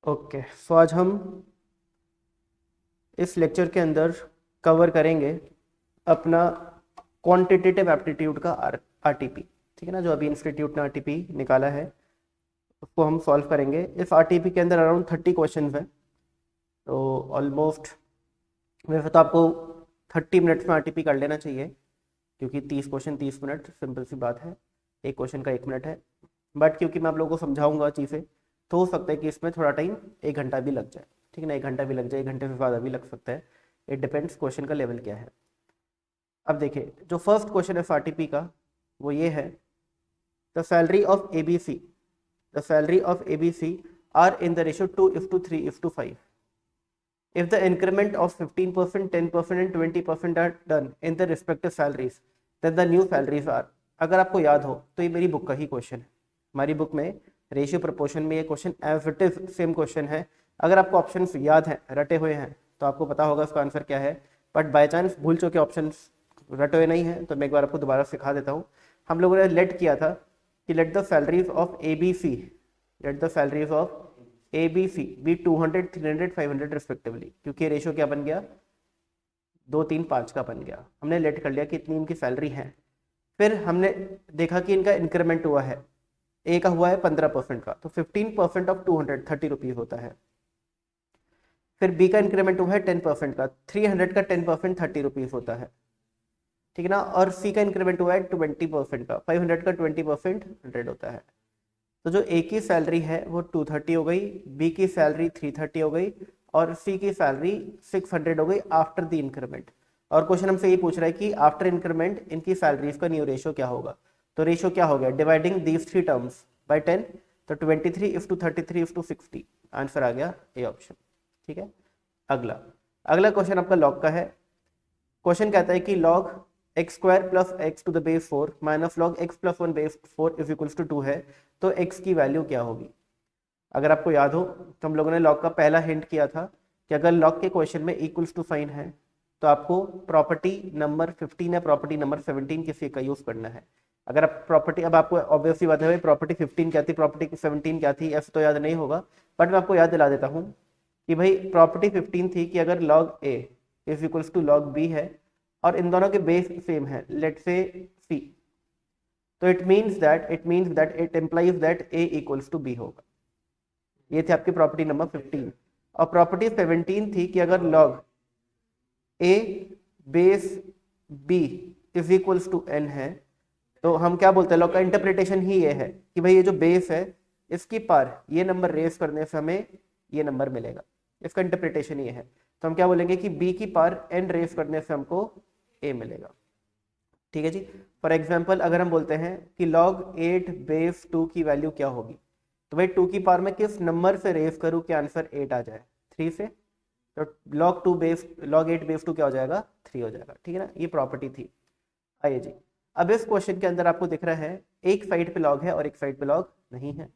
Okay, सो आज हम इस लेक्चर के अंदर कवर करेंगे अपना क्वांटिटेटिव एप्टीट्यूड का आरटीपी। ठीक है ना, जो अभी इंस्टीट्यूट ने आरटीपी निकाला है उसको हम सॉल्व करेंगे। इस आरटीपी के अंदर अराउंड 30 क्वेश्चंस हैं, तो ऑलमोस्ट वैसे तो आपको 30 मिनट्स में आरटीपी कर लेना चाहिए, क्योंकि 30 क्वेश्चन 30 मिनट, सिंपल सी बात है। एक क्वेश्चन का 1 मिनट है, बट क्योंकि मैं आप लोगों को समझाऊंगा चीज़ें, तो हो सकता है कि इसमें थोड़ा टाइम 1 घंटा भी लग जाए। ठीक है ना, 1 घंटा भी लग जाए, 1 घंटे से ज़्यादा भी लग सकता है। इट डिपेंड्स क्वेश्चन का लेवल क्या है। अब देखिए, जो फर्स्ट क्वेश्चन है आरटीपी का वो ये है, the salary of A B C, the salary of A B C are in the ratio 2:3:5. If the increment of 15%, 10% and 20% are done in the respective salaries, then the new salaries are. अगर आपको याद हो तो ये मेरी book का ही question है। हमारी बुक में रेशियो प्रोपोर्शन में ये question as it is same question है। अगर आपको ऑप्शंस याद हैं, रटे हुए हैं, तो आपको पता होगा इसका आंसर क्या है। बट बाय चांस भूल चुके ऑप्शंस, रटे हुए नहीं हैं, तो मैं एक बार आपको दोबारा सिखा देता हूँ। हम लोगों ने लेट किया था कि let the salaries of A B C, let the salaries of A B C be 200, 300, 500 respectively, क्योंकि रेशियो क्या बन गया, 2, 3, 5 का बन गया। हमने लेट कर लिया कि इतनी इनकी सैलरी है। फिर हमने देखा कि इनका इंक्रीमेंट हुआ है, ए का हुआ है 15% का, तो 15% ऑफ 200 30 रुपीज होता है। फिर बी का इंक्रीमेंट हुआ है 10% का, 300 का 10% 30 रुपीज होता है। ठीक है ना, और सी का इंक्रीमेंट हुआ है 20% का, 500 का 20% 100 होता है। तो जो ए की सैलरी है वो 230 हो गई, बी की सैलरी 330 हो गई, और सी की सैलरी 600 हो गई आफ्टर द इंक्रीमेंट। और क्वेश्चन हमसे ये पूछ रहा है कि आफ्टर इंक्रीमेंट इनकी सैलरीज का न्यू रेशियो क्या होगा। तो रेशियो क्या हो गया, डिवाइडिंग दीज 3 टर्म्स बाय 10, तो 23:33:60 आंसर आ गया ए ऑप्शन। ठीक है, अगला अगला क्वेश्चन आपका लॉग का है। क्वेश्चन कहता है कि log x² plus X to the base 4 minus log x plus 1 base 4 is equals to 2 है, तो x की वैल्यू क्या होगी। अगर आपको याद हो तो हम लोगों ने लॉग का पहला हिंट किया था कि अगर लॉग के क्वेश्चन में इक्वल्स टू साइन है तो आपको प्रॉपर्टी नंबर 15 या प्रॉपर्टी नंबर 17 किसी का यूज करना है। अगर आप प्रॉपर्टी, अब आपको ऑब्वियसली बात है प्रॉपर्टी 15 क्या थी, प्रॉपर्टी 17 क्या थी, ऐसे तो याद नहीं होगा, बट मैं आपको याद दिला देता हूँ कि भाई प्रॉपर्टी 15 थी कि अगर log A is equals to log B है और इन दोनों के बेस सेम है, लेट से सी, तो it it implies that A equals to B होगा। ये थी आपकी प्रॉपर्टी नंबर 15। और प्रॉपर्टी 17 थी कि अगर log A base B is equals to N है, तो हम क्या बोलते हैं, लॉग का इंटरप्रिटेशन ही ये है कि भाई ये जो बेस है इसकी पार ये नंबर रेस करने से हमें ये नंबर मिलेगा। इसका इंटरप्रिटेशन ये है, तो हम क्या बोलेंगे कि बी की पार एन रेस करने से हमको ए मिलेगा। ठीक है जी। फॉर एग्जाम्पल अगर हम बोलते हैं कि log 8 बेस 2 की वैल्यू क्या होगी, तो भाई 2 की पावर में किस नंबर से रेस करूं कि आंसर 8 आ जाए, 3 से, तो log 8 बेस 2 क्या हो जाएगा, 3 हो जाएगा। ठीक है ना, ये प्रॉपर्टी थी। आइए जी, अब इस क्वेश्चन के अंदर आपको दिख रहा है एक साइड पे लॉग है और एक साइड पे लॉग नहीं है,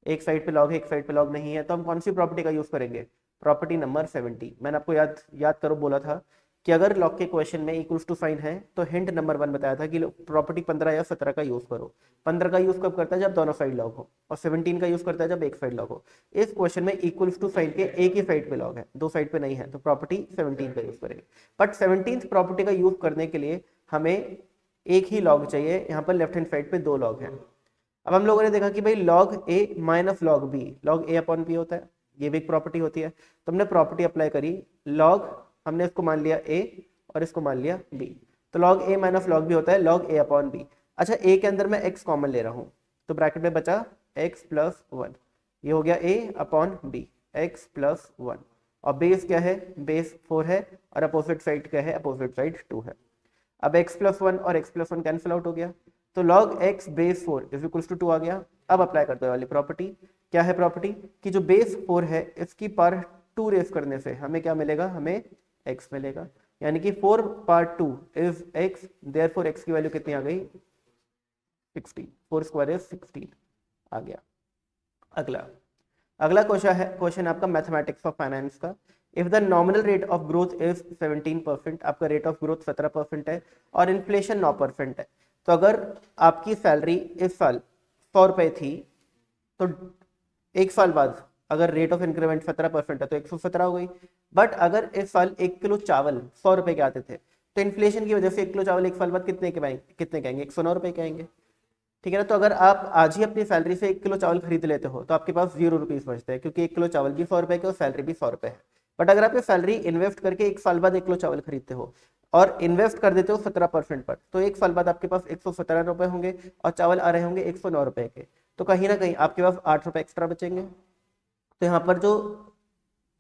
एक साइड पे लॉग है एक साइड पे लॉग नहीं है, तो हम कौन सी प्रॉपर्टी का यूज करेंगे, प्रॉपर्टी नंबर 70। मैंने आपको याद याद करो बोला था कि अगर लॉग के क्वेश्चन में इक्वल्स टू साइन है तो हिंट नंबर 1 बताया था कि प्रॉपर्टी 15 या 17 का यूज करो। 15 का यूज कब करता है, जब दोनों साइड लॉग हो, और 17 का यूज करता है जब एक साइड लॉग हो। इस क्वेश्चन में इक्वल्स टू साइन के एक ही साइड पे लॉग है, दो साइड पे नहीं है, तो प्रॉपर्टी 17 का यूज करेंगे। बट 17th प्रॉपर्टी का यूज करने के लिए हमें एक ही लॉग चाहिए, यहाँ पर लेफ्ट हैंड साइड पे 2 लॉग हैं। अब हम लोगों ने देखा कि भाई log a minus log B, log a upon B होता है, ये भी एक प्रॉपर्टी होती है, तो हमने प्रॉपर्टी अप्लाई करी, log हमने इसको मान लिया a और इसको मान लिया b, तो log a minus log B होता है log a अपॉन b। अच्छा, a के अंदर मैं x कॉमन ले रहा हूँ, तो ब्रैकेट में बचा x प्लस 1, ये हो गया a upon b, x plus 1, और बेस क्या है, बेस 4 है, और अपोजिट साइड क्या है, अपोजिट साइड 2 है। अब x प्लस 1 और x प्लस 1 कैंसिल आउट हो गया, तो log x base 4 is equals to 2 आ गया। अब अप्लाई करते वाली प्रॉपर्टी क्या है, प्रॉपर्टी कि जो बेस 4 है इसकी पावर 2 रेस करने से हमें क्या मिलेगा, हमें x मिलेगा, यानी कि 4 power 2 is x, therefore x की वैल्यू कितनी आ गई, 16, 4 स्क्वायर इज 16 आ गया। अगला अगला क्वेश्चन आपका मैथमेटिक्स ऑफ फाइनेंस का। If the nominal rate of growth is 17%, आपका रेट ऑफ ग्रोथ 17% है और इन्फ्लेशन 9% है, तो अगर आपकी सैलरी इस साल 100 रुपए थी, तो एक साल बाद अगर रेट ऑफ इंक्रीमेंट 17% है तो 117 हो गई। बट अगर इस साल 1 किलो चावल 100 रुपए के आते थे तो इन्फ्लेशन की वजह से 1 किलो चावल एक साल बाद कितने के आएंगे? 109 रुपए के आएंगे। ठीक है ना। तो अगर आप आज ही अपनी सैलरी से 1 किलो चावल खरीद लेते हो तो आपके पास 0 रुपीज बचते हैं, क्योंकि 1 किलो चावल भी 100 रुपए के और सैलरी भी 100 रुपए है। बट अगर आप ये सैलरी इन्वेस्ट करके एक साल बाद 1 किलो चावल खरीदते हो और इन्वेस्ट कर देते हो 17% पर, तो एक साल बाद आपके पास 117 रुपए होंगे और चावल आ रहे होंगे 109 रुपए के। तो कहीं ना कहीं आपके पास 8 रुपए एक्स्ट्रा बचेंगे। तो यहाँ पर जो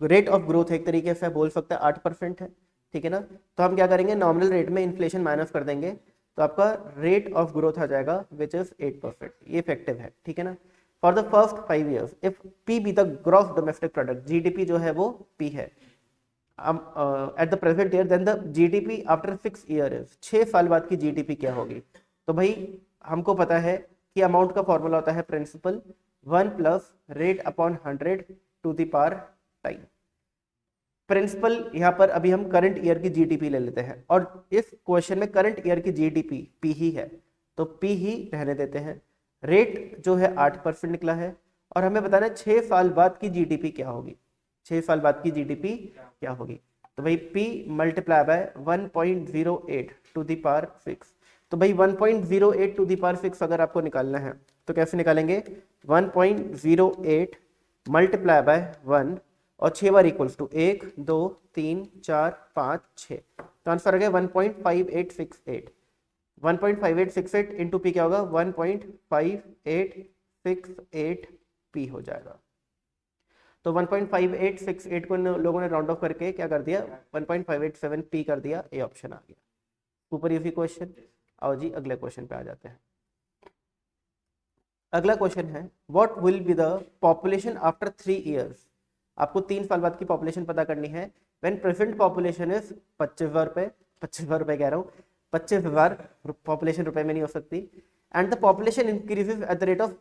रेट ऑफ ग्रोथ एक तरीके से बोल सकते हैं 8% है। ठीक है ना। तो हम क्या करेंगे, नॉमिनल रेट में इन्फ्लेशन माइनस कर देंगे तो आपका रेट ऑफ ग्रोथ आ जाएगा विच इज 8%। ये इफेक्टिव है। ठीक है ना। For the first 5 years if P be the gross domestic product, GDP जो है वो पी है at the present year, then the GDP after 6 years, 6 साल बाद की जीडीपी क्या होगी? तो भाई हमको पता है कि अमाउंट का फॉर्मूला होता है principal 1 plus rate upon 100 to the power time. Principal यहाँ पर अभी हम करंट ईयर की जीडीपी ले लेते हैं और इस क्वेश्चन में करंट ईयर की जीडीपी पी ही है तो पी ही रहने देते हैं। रेट जो है 8% निकला है और हमें बताना है 6 साल बाद की जीडीपी क्या होगी। 6 साल बाद की जीडीपी क्या होगी? तो भाई P multiply by 1.08 to the power 6। तो भाई 1.08 टू दी पावर 6 अगर आपको निकालना है तो कैसे निकालेंगे? 1.08 मल्टीप्लाई बाय 1 और 6 बार इक्वल्स टू 1 2 3 4 5 6। तो आंसर आ गया 1.5868। 1.5868 इंटू पी क्या होगा? 1.5868 पी हो जाएगा। तो 1.5868 को लोगों ने राउंड ऑफ करके क्या कर दिया? 1.587 पी कर दिया। ए ऑप्शन आ गया। Super easy question. आओ जी अगले क्वेश्चन पे आ जाते हैं। अगला क्वेश्चन है what will be the population after 3 years। आपको 3 साल बाद की पॉपुलेशन पता करनी है। व्हेन प्रेजेंट पॉपुलेशन इज 25,000 रुपए, 25,000 रुपए कह रहा हूँ, 25,000 पॉपुलेशन रुपए में नहीं हो सकती। And the population increases at the rate of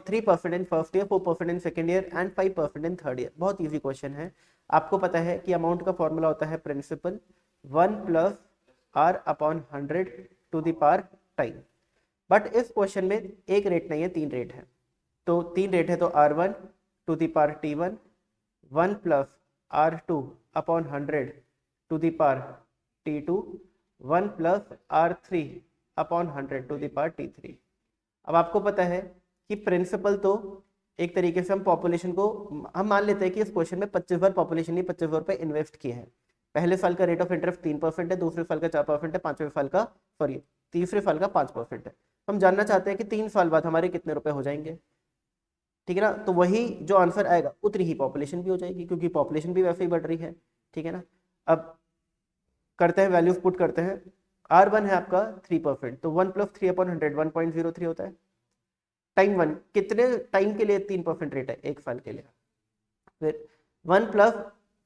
3% in first year, 4% in second year and 5% in third year. बहुत ईजी क्वेश्चन है। आपको पता है कि अमाउंट का फॉर्मूला होता है principal 1 plus R upon 100 to the power time. But इस क्वेश्चन में एक रेट नहीं है, 3 रेट है। तो 3 रेट है तो R1 to the power T1, 1 plus R2 upon 100 to the power T2, 1 plus R3 upon 100 to the power T3। अब आपको पता है कि प्रिंसिपल तो एक तरीके से हम पॉपुलेशन को हम मान लेते हैं कि इस क्वेश्चन में 25,000 पॉपुलेशन ही 25,000 रुपए इन्वेस्ट किए हैं। पहले साल का रेट ऑफ इंटरेस्ट 3% है, दूसरे साल का 4% है, पांचवें साल का तीसरे साल का 5% है। हम जानना चाहते हैं कि 3 साल बाद हमारे कितने रुपए हो जाएंगे। ठीक है ना। तो वही जो आंसर आएगा उतनी ही पॉपुलेशन भी हो जाएगी, क्योंकि पॉपुलेशन भी वैसे ही बढ़ रही है। ठीक है ना। अब करते हैं वैल्यूज पुट करते हैं। R1 है आपका 3%, तो 1 प्लस 3 अपॉन 100 1.03 होता है। टाइम 1 कितने टाइम के लिए 3% रेट है? 1 साल के लिए। फिर 1 प्लस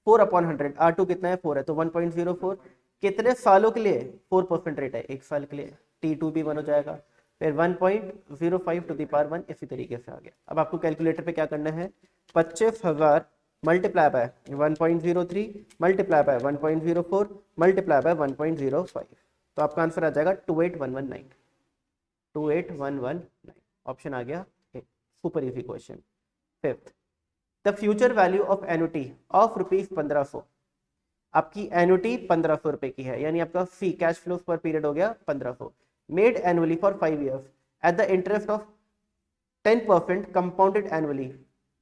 4 अपॉन 100, R2 कितना है? 4 है, तो 1.04 कितने सालों के लिए? 4% रेट है, 1 साल के लिए। T2 भी 1 हो जाएगा। फिर 1.05 टू द पावर 1 इसी तरीके से आ गया। अब आपको कैलकुलेटर पे क्या करना है? 25,000 multiply by 1.03 multiply by 1.04 multiply by 1.05। तो आपका आंसर आ जाएगा 28119। 28119 ऑप्शन आ गया। Super easy question. Fifth, the future value of annuity of ₹1500। आपकी एन्युटी 1500 रुपए की है, यानी आपका फी कैश फ्लो पर पीरियड हो गया 1500, made annually for 5 years at the interest of 10% compounded annually,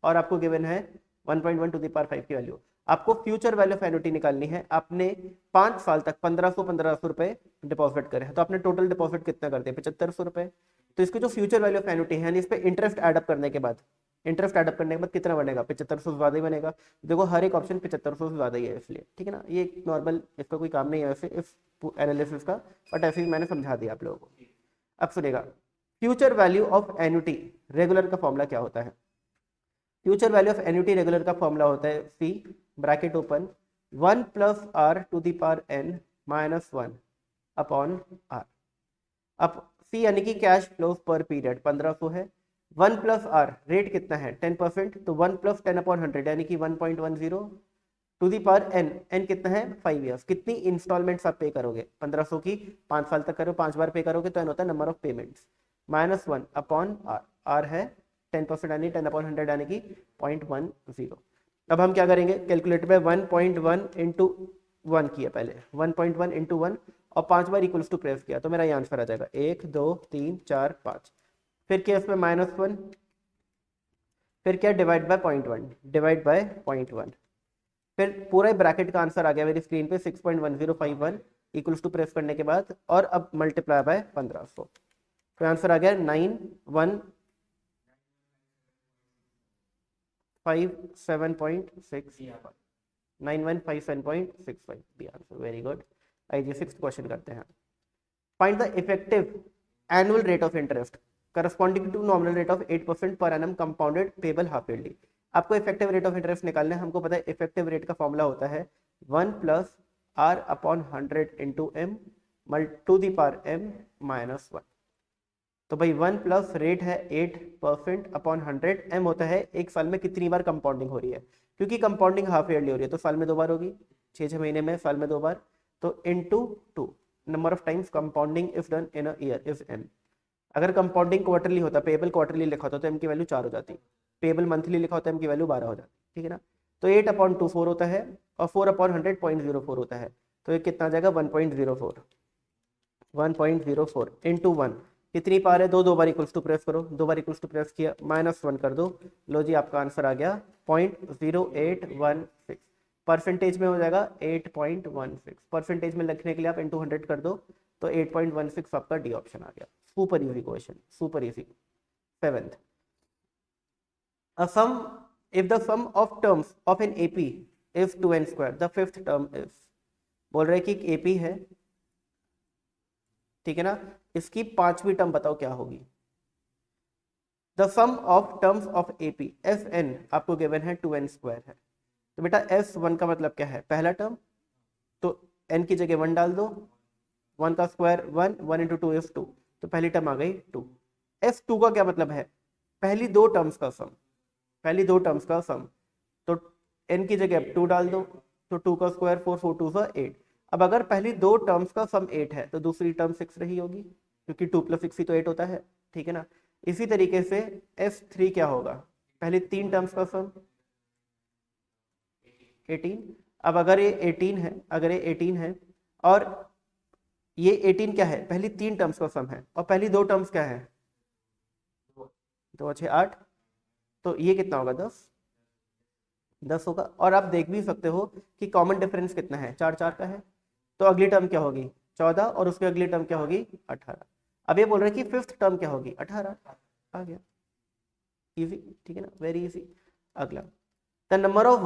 और आपको गिवन है 1.1 टू द पावर 5 की वैल्यू। आपको फ्यूचर वैल्यू ऑफ एन्युटी निकालनी है। आपने 5 साल तक 1500 रुपए डिपॉजिट करे हैं, तो आपने टोटल डिपॉजिट कितना कर दिया? 7500 रुपए। तो इसकी जो फ्यूचर वैल्यू ऑफ एन्युटी है, यानी इस पे इंटरेस्ट एडअप करने के बाद, इंटरेस्ट एडअप करने के बाद कितना बनेगा? 7500 से ज्यादा ही बनेगा। देखो हर एक ऑप्शन 7500 से ज्यादा ही है, इसलिए ठीक है ना। ये नॉर्मल, इसका कोई काम नहीं है वैसे इस एनालिसिस का, बट ऐसे ही मैंने समझा दिया आप लोगों को। अब सुनेगा, future value of annuity regular का फॉर्मूला क्या होता है? Future value of annuity regular का फॉर्मूला होता है C bracket open 1 plus r to the power n minus 1 upon r. अब सी यानी कि कैश फ्लो पर पीरियड 1500 है। 1 प्लस आर रेट कितना है? 10%, तो 1 प्लस 10 अपॉन 100 यानी कि 1.10 to the power n। n कितना है? 5 years। कितनी इंस्टॉलमेंट्स आप पे करोगे? 1500 की 5 साल तक करो, 5 बार पे करोगे तो n होता है number of payments, minus 1 upon R. R है 10% यानी 10/100 यानी कि 0.10। अब हम क्या करेंगे, कैलकुलेटर पे 1.1 इंटू 1 किया, पहले 1.1 इंटू 1 और 5 बार इक्वल्स टू प्रेस किया, तो मेरा ये आंसर आ जाएगा 1 2 3 4 5। फिर क्या इसमें -1, फिर क्या डिवाइड बाय 0.1, डिवाइड बाय 0.1, फिर पूरा ब्रैकेट का आंसर आ गया मेरी स्क्रीन पे 6.1051 इक्वल्स टू प्रेस करने के बाद, और अब मल्टीप्लाई बाय 1500, तो आंसर आ गया 9157.65 दी आंसर। Very good. आइए सिक्स्थ क्वेश्चन करते हैं। Find the effective annual rate of interest corresponding to nominal rate of 8% per annum compounded payable half yearly. आपको इफेक्टिव रेट ऑफ इंटरेस्ट निकालना है। हमको पता है इफेक्टिव रेट का फॉर्मूला होता है 1 + R/100 into m to the power m -1। तो भाई 1 प्लस रेट है 8%/100, m होता है एक साल में कितनी बार कंपाउंडिंग हो रही है, क्योंकि कंपाउंडिंग हाफ ईयरली हो रही है तो साल में 2 बार होगी, 6 महीने में, साल में 2 बार, तो into 2 number of times compounding if done in a year is m। अगर कंपाउंडिंग क्वार्टरली होता, पेबल क्वार्टरली लिखा होता तो m की वैल्यू 4 हो जाती, पेबल मंथली लिखा होता है m की वैल्यू 12 हो जाती, ठीक है ना। तो 8/2 4 होता है और 4/100 0.04 होता है, तो ये कितना आ जाएगा 1.04 इंटू 1 कितनी पार है, दो बार इक्वल्स टू प्रेस करो, 2 बार इक्वल्स टू प्रेस किया, -1 कर दो, लो जी आपका आंसर आ गया 0.0816। परसेंटेज में हो जाएगा 8.16, परसेंटेज में लिखने के लिए आप इंटू 100 कर दो, तो 8.16 आपका डी ऑप्शन आ गया। Super easy question, super easy. Seventh, a sum if the sum of terms of an AP is 2n square, the fifth term is, बोल रहे कि AP है, ठीक है ना, इसकी पांचवी टर्म बताओ क्या होगी। The sum of terms of AP S N आपको गिवन है 2n स्क्वायर है, तो बेटा S1 का मतलब क्या है, पहला टर्म, तो n की जगह 1 डाल दो, 1 का स्क्वायर 1, 1 इंटू 2 इज 2, तो पहली टर्म आ गई 2। S2 का क्या मतलब है, पहली दो टर्म्स का सम, पहली दो टर्म्स का सम, तो n की जगह 2 डाल दो, तो 2 का स्क्वायर 4, 4 2 सा 8। अब अगर पहली दो टर्म्स का सम 8 है तो दूसरी टर्म 6 रही होगी, क्योंकि 2 + 6 ही तो 8 होता है, ठीक है ना। इसी तरीके से S3 क्या होगा, पहले तीन टर्म्स का सम 18। अब अगर ये 18 है, अगर ये 18 है और ये 18 क्या है, पहली तीन टर्म्स का सम है, और पहली दो टर्म्स क्या है, 2 6 8, तो ये कितना होगा 10 होगा। और आप देख भी सकते हो कि कॉमन डिफरेंस कितना है, 4 4 का है, तो अगली टर्म क्या होगी 14 और उसकी अगली टर्म क्या होगी 18। अब ये बोल रहे हैं कि फिफ्थ टर्म क्या होगी 18, आ गया, इजी, ठीक है ना, वेरी इजी। अगला, the number of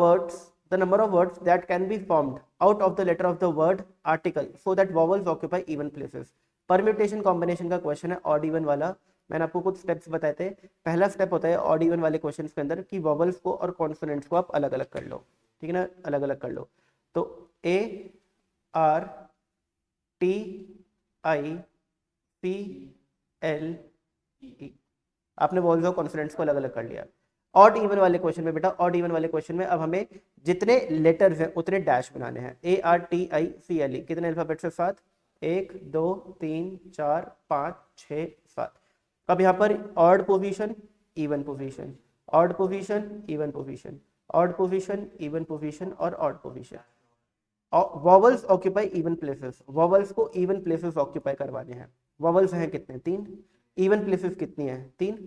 words that can be formed out of the letter of the word article so that vowels occupy even places. Permutation combination का क्वेश्चन है, ऑड इवन वाला। मैंने आपको कुछ स्टेप्स बताए थे। पहला स्टेप होता है ऑड इवन वाले क्वेश्चंस के अंदर कि वॉवल्स को और कॉन्सोनेंट्स को आप अलग अलग कर लो, ठीक है ना, अलग अलग कर लो। तो ARTICLE आपने वॉवल्स और कॉन्सोनेंट्स को अलग अलग कर लिया। ऑड इवन वाले क्वेश्चन में बेटा, ऑड इवन वाले क्वेश्चन में अब हमें जितने लेटर्स हैं उतने डैश बनाने हैं। ARTICLE कितने अल्फाबेट से, 7, 1 2 3 4 5 6 7। अब यहाँ पर odd position, even position, odd position, even position, odd position, even position और odd position. Vowels occupy even places, vowels को इवन प्लेसेस ऑक्यूपाई करवाने हैं। वॉवल्स हैं कितने, 3, इवन प्लेसेस कितनी है 3,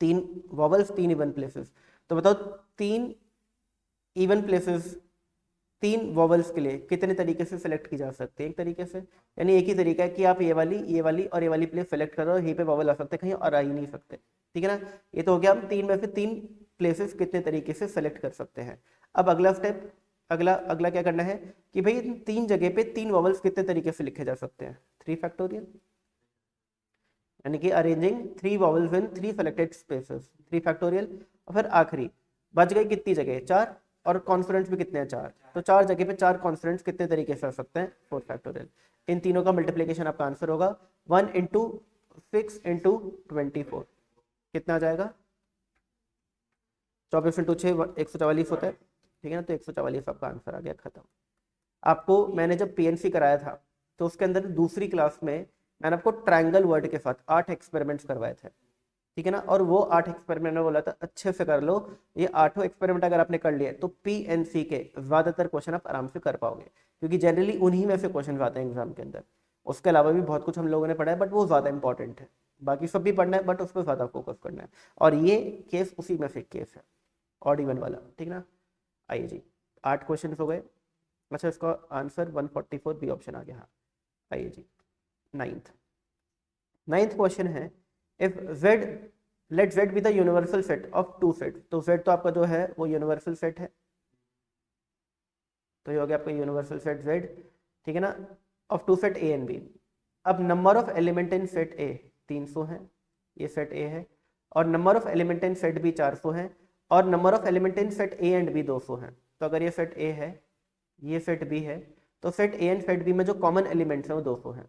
3 वॉवल्स 3 इवन प्लेसेस। तो बताओ 3 इवन प्लेसेस 3 वॉवल्स के लिए कितने तरीके से सिलेक्ट की जा सकती है, एक तरीके से, यानी एक ही तरीका है कि आप ये वाली और ये वाली प्लेस सेलेक्ट करो, यहीं पे वॉवल आ सकते हैं, कहीं और आ ही नहीं सकते, ठीक है ना। ये तो हो गया, हम 3 में से 3 प्लेसेस कितने तरीके से सेलेक्ट कर सकते हैं। अब अगला स्टेप, अगला क्या करना है कि भाई 3 जगह पे 3 वॉवल्स कितने तरीके से लिखे जा सकते हैं, 3 फैक्टोरियल, यानी कि अरेंजिंग 3 वॉवल्स इन 3 सेलेक्टेड स्पेसेस, 3 फैक्टोरियल। और फिर आखिरी बच गई कितनी जगह, 4, और कॉन्सोनेंट्स भी कितने हैं 4, तो 4 जगह पे 4 कॉन्सोनेंट्स कितने तरीके से आ सकते हैं, 4 फैक्टोरियल। इन तीनों का मल्टीप्लिकेशन आपका आंसर होगा 1 इंटू 6 इंटू 24, कितना आ जाएगा 24 इंटू 6 144 होता है, ठीक है ना। तो 144 आपका आंसर आ गया, खत्म। आपको मैंने जब PNC कराया था तो उसके अंदर दूसरी क्लास में मैंने आपको ट्रायंगल वर्ड के साथ 8 एक्सपेरिमेंट्स करवाए थे, ठीक है ना। और वो 8 एक्सपेरिमेंट में बोला था अच्छे से कर लो, ये 8 एक्सपेरिमेंट अगर आपने कर लिए तो पीएनसी के ज्यादातर क्वेश्चन आप आराम से कर पाओगे, क्योंकि जनरली उन्हीं में से क्वेश्चन आते हैं एग्जाम के अंदर। उसके अलावा भी बहुत कुछ हम लोगों ने पढ़ा है, बट वो ज्यादा इंपॉर्टेंट है। बाकी सब भी पढ़ना है, बट उस पर ज्यादा फोकस करना है। और ये केस उसी में से केस है, ऑड इवन वाला, ठीक ना। आइए जी, 8 क्वेश्चन हो गए। अच्छा, इसका आंसर 144 बी ऑप्शन आ गया। हाँ, आइए जी, नाइन्थ नाइन्थ क्वेश्चन है, if Z, let Z be the universal set of two set. तो जेड तो आपका जो है वो यूनिवर्सल सेट है, तो ये हो गया आपका यूनिवर्सल सेट जेड, ठीक है ना, of two set A and B. अब number of element in set A 300 है, ये सेट ए है, और number of element in set B 400 है, और number of element in set A and B 200 है। तो अगर ये सेट ए है, ये सेट बी है, तो set A and set B में जो कॉमन एलिमेंट्स हैं वो 200 हैं।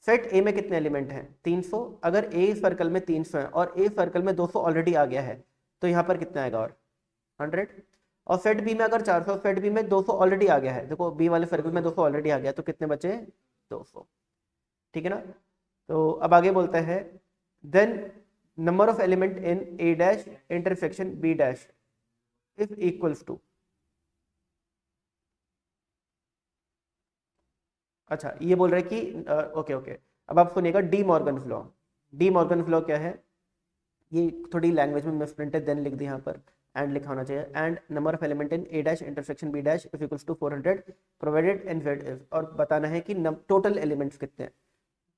सेट ए में कितने एलिमेंट हैं? 300। अगर ए सर्कल में 300 है और ए सर्कल में 200 ऑलरेडी आ गया है, तो यहाँ पर कितना आएगा? और 100। और सेट बी में अगर 400, सेट बी में 200 ऑलरेडी आ गया है, देखो बी वाले सर्कल में 200 ऑलरेडी आ गया, तो कितने बचे? 200, ठीक है ना। तो अब आगे बोलता है, then number of element in A dash intersection B dash is equals to. अच्छा, ये बोल रहे हैं कि ओके ओके, अब आप सुनिएगा De Morgan law. De Morgan law क्या है? ये थोड़ी लैंग्वेज में मिसप्रिंट है, देन लिख दी यहाँ पर, एंड लिखा होना चाहिए। And number of element in A dash intersection B dash is equals to 400 provided and Z is, और बताना है कि टोटल एलिमेंट्स कितने हैं,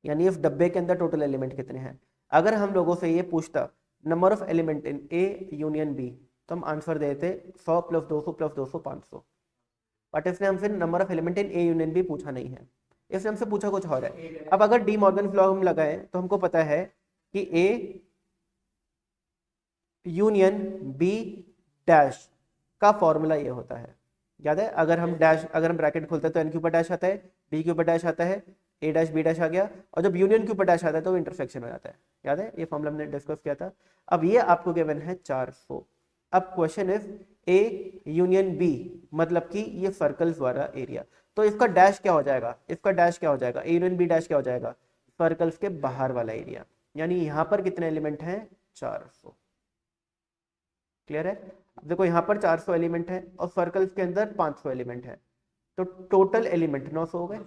यानी इस डब्बे के अंदर टोटल एलिमेंट कितने हैं। अगर हम लोगों से ये पूछता number of element in A union B, तो हम आंसर देते 100 प्लस 200 प्लस 200 500। बट इसने हमसे number of element in A union B पूछा नहीं है, इसने हमसे पूछा कुछ और है। अब अगर डी मॉर्गन लॉ हम लगाए तो हमको पता है कि ए यूनियन बी डैश का फॉर्मूला ये होता है, याद है? अगर हम डैश, अगर हम ब्रैकेट खोलते हैं तो एन के ऊपर डैश आता है, बी के ऊपर डैश आता है, ए डैश बी डैश आ गया, और जब यूनियन के ऊपर डैश आता है तो इंटरसेक्शन हो जाता है। याद है? ये फॉर्मूला हमने डिस्कस किया था। अब ये आपको गिवन है 400। अब question is A union B, मतलब कि ये सर्कल्स वाला एरिया, तो इसका डैश क्या हो जाएगा? इसका डैश क्या हो जाएगा? ए यूनियन बी डैश क्या हो जाएगा? सर्कल्स के बाहर वाला एरिया, यानी यहाँ पर कितने एलिमेंट हैं? 400। क्लियर है? अब देखो यहाँ पर 400 एलिमेंट है और सर्कल्स के अंदर 500 एलिमेंट है, तो टोटल एलिमेंट 900 हो गए,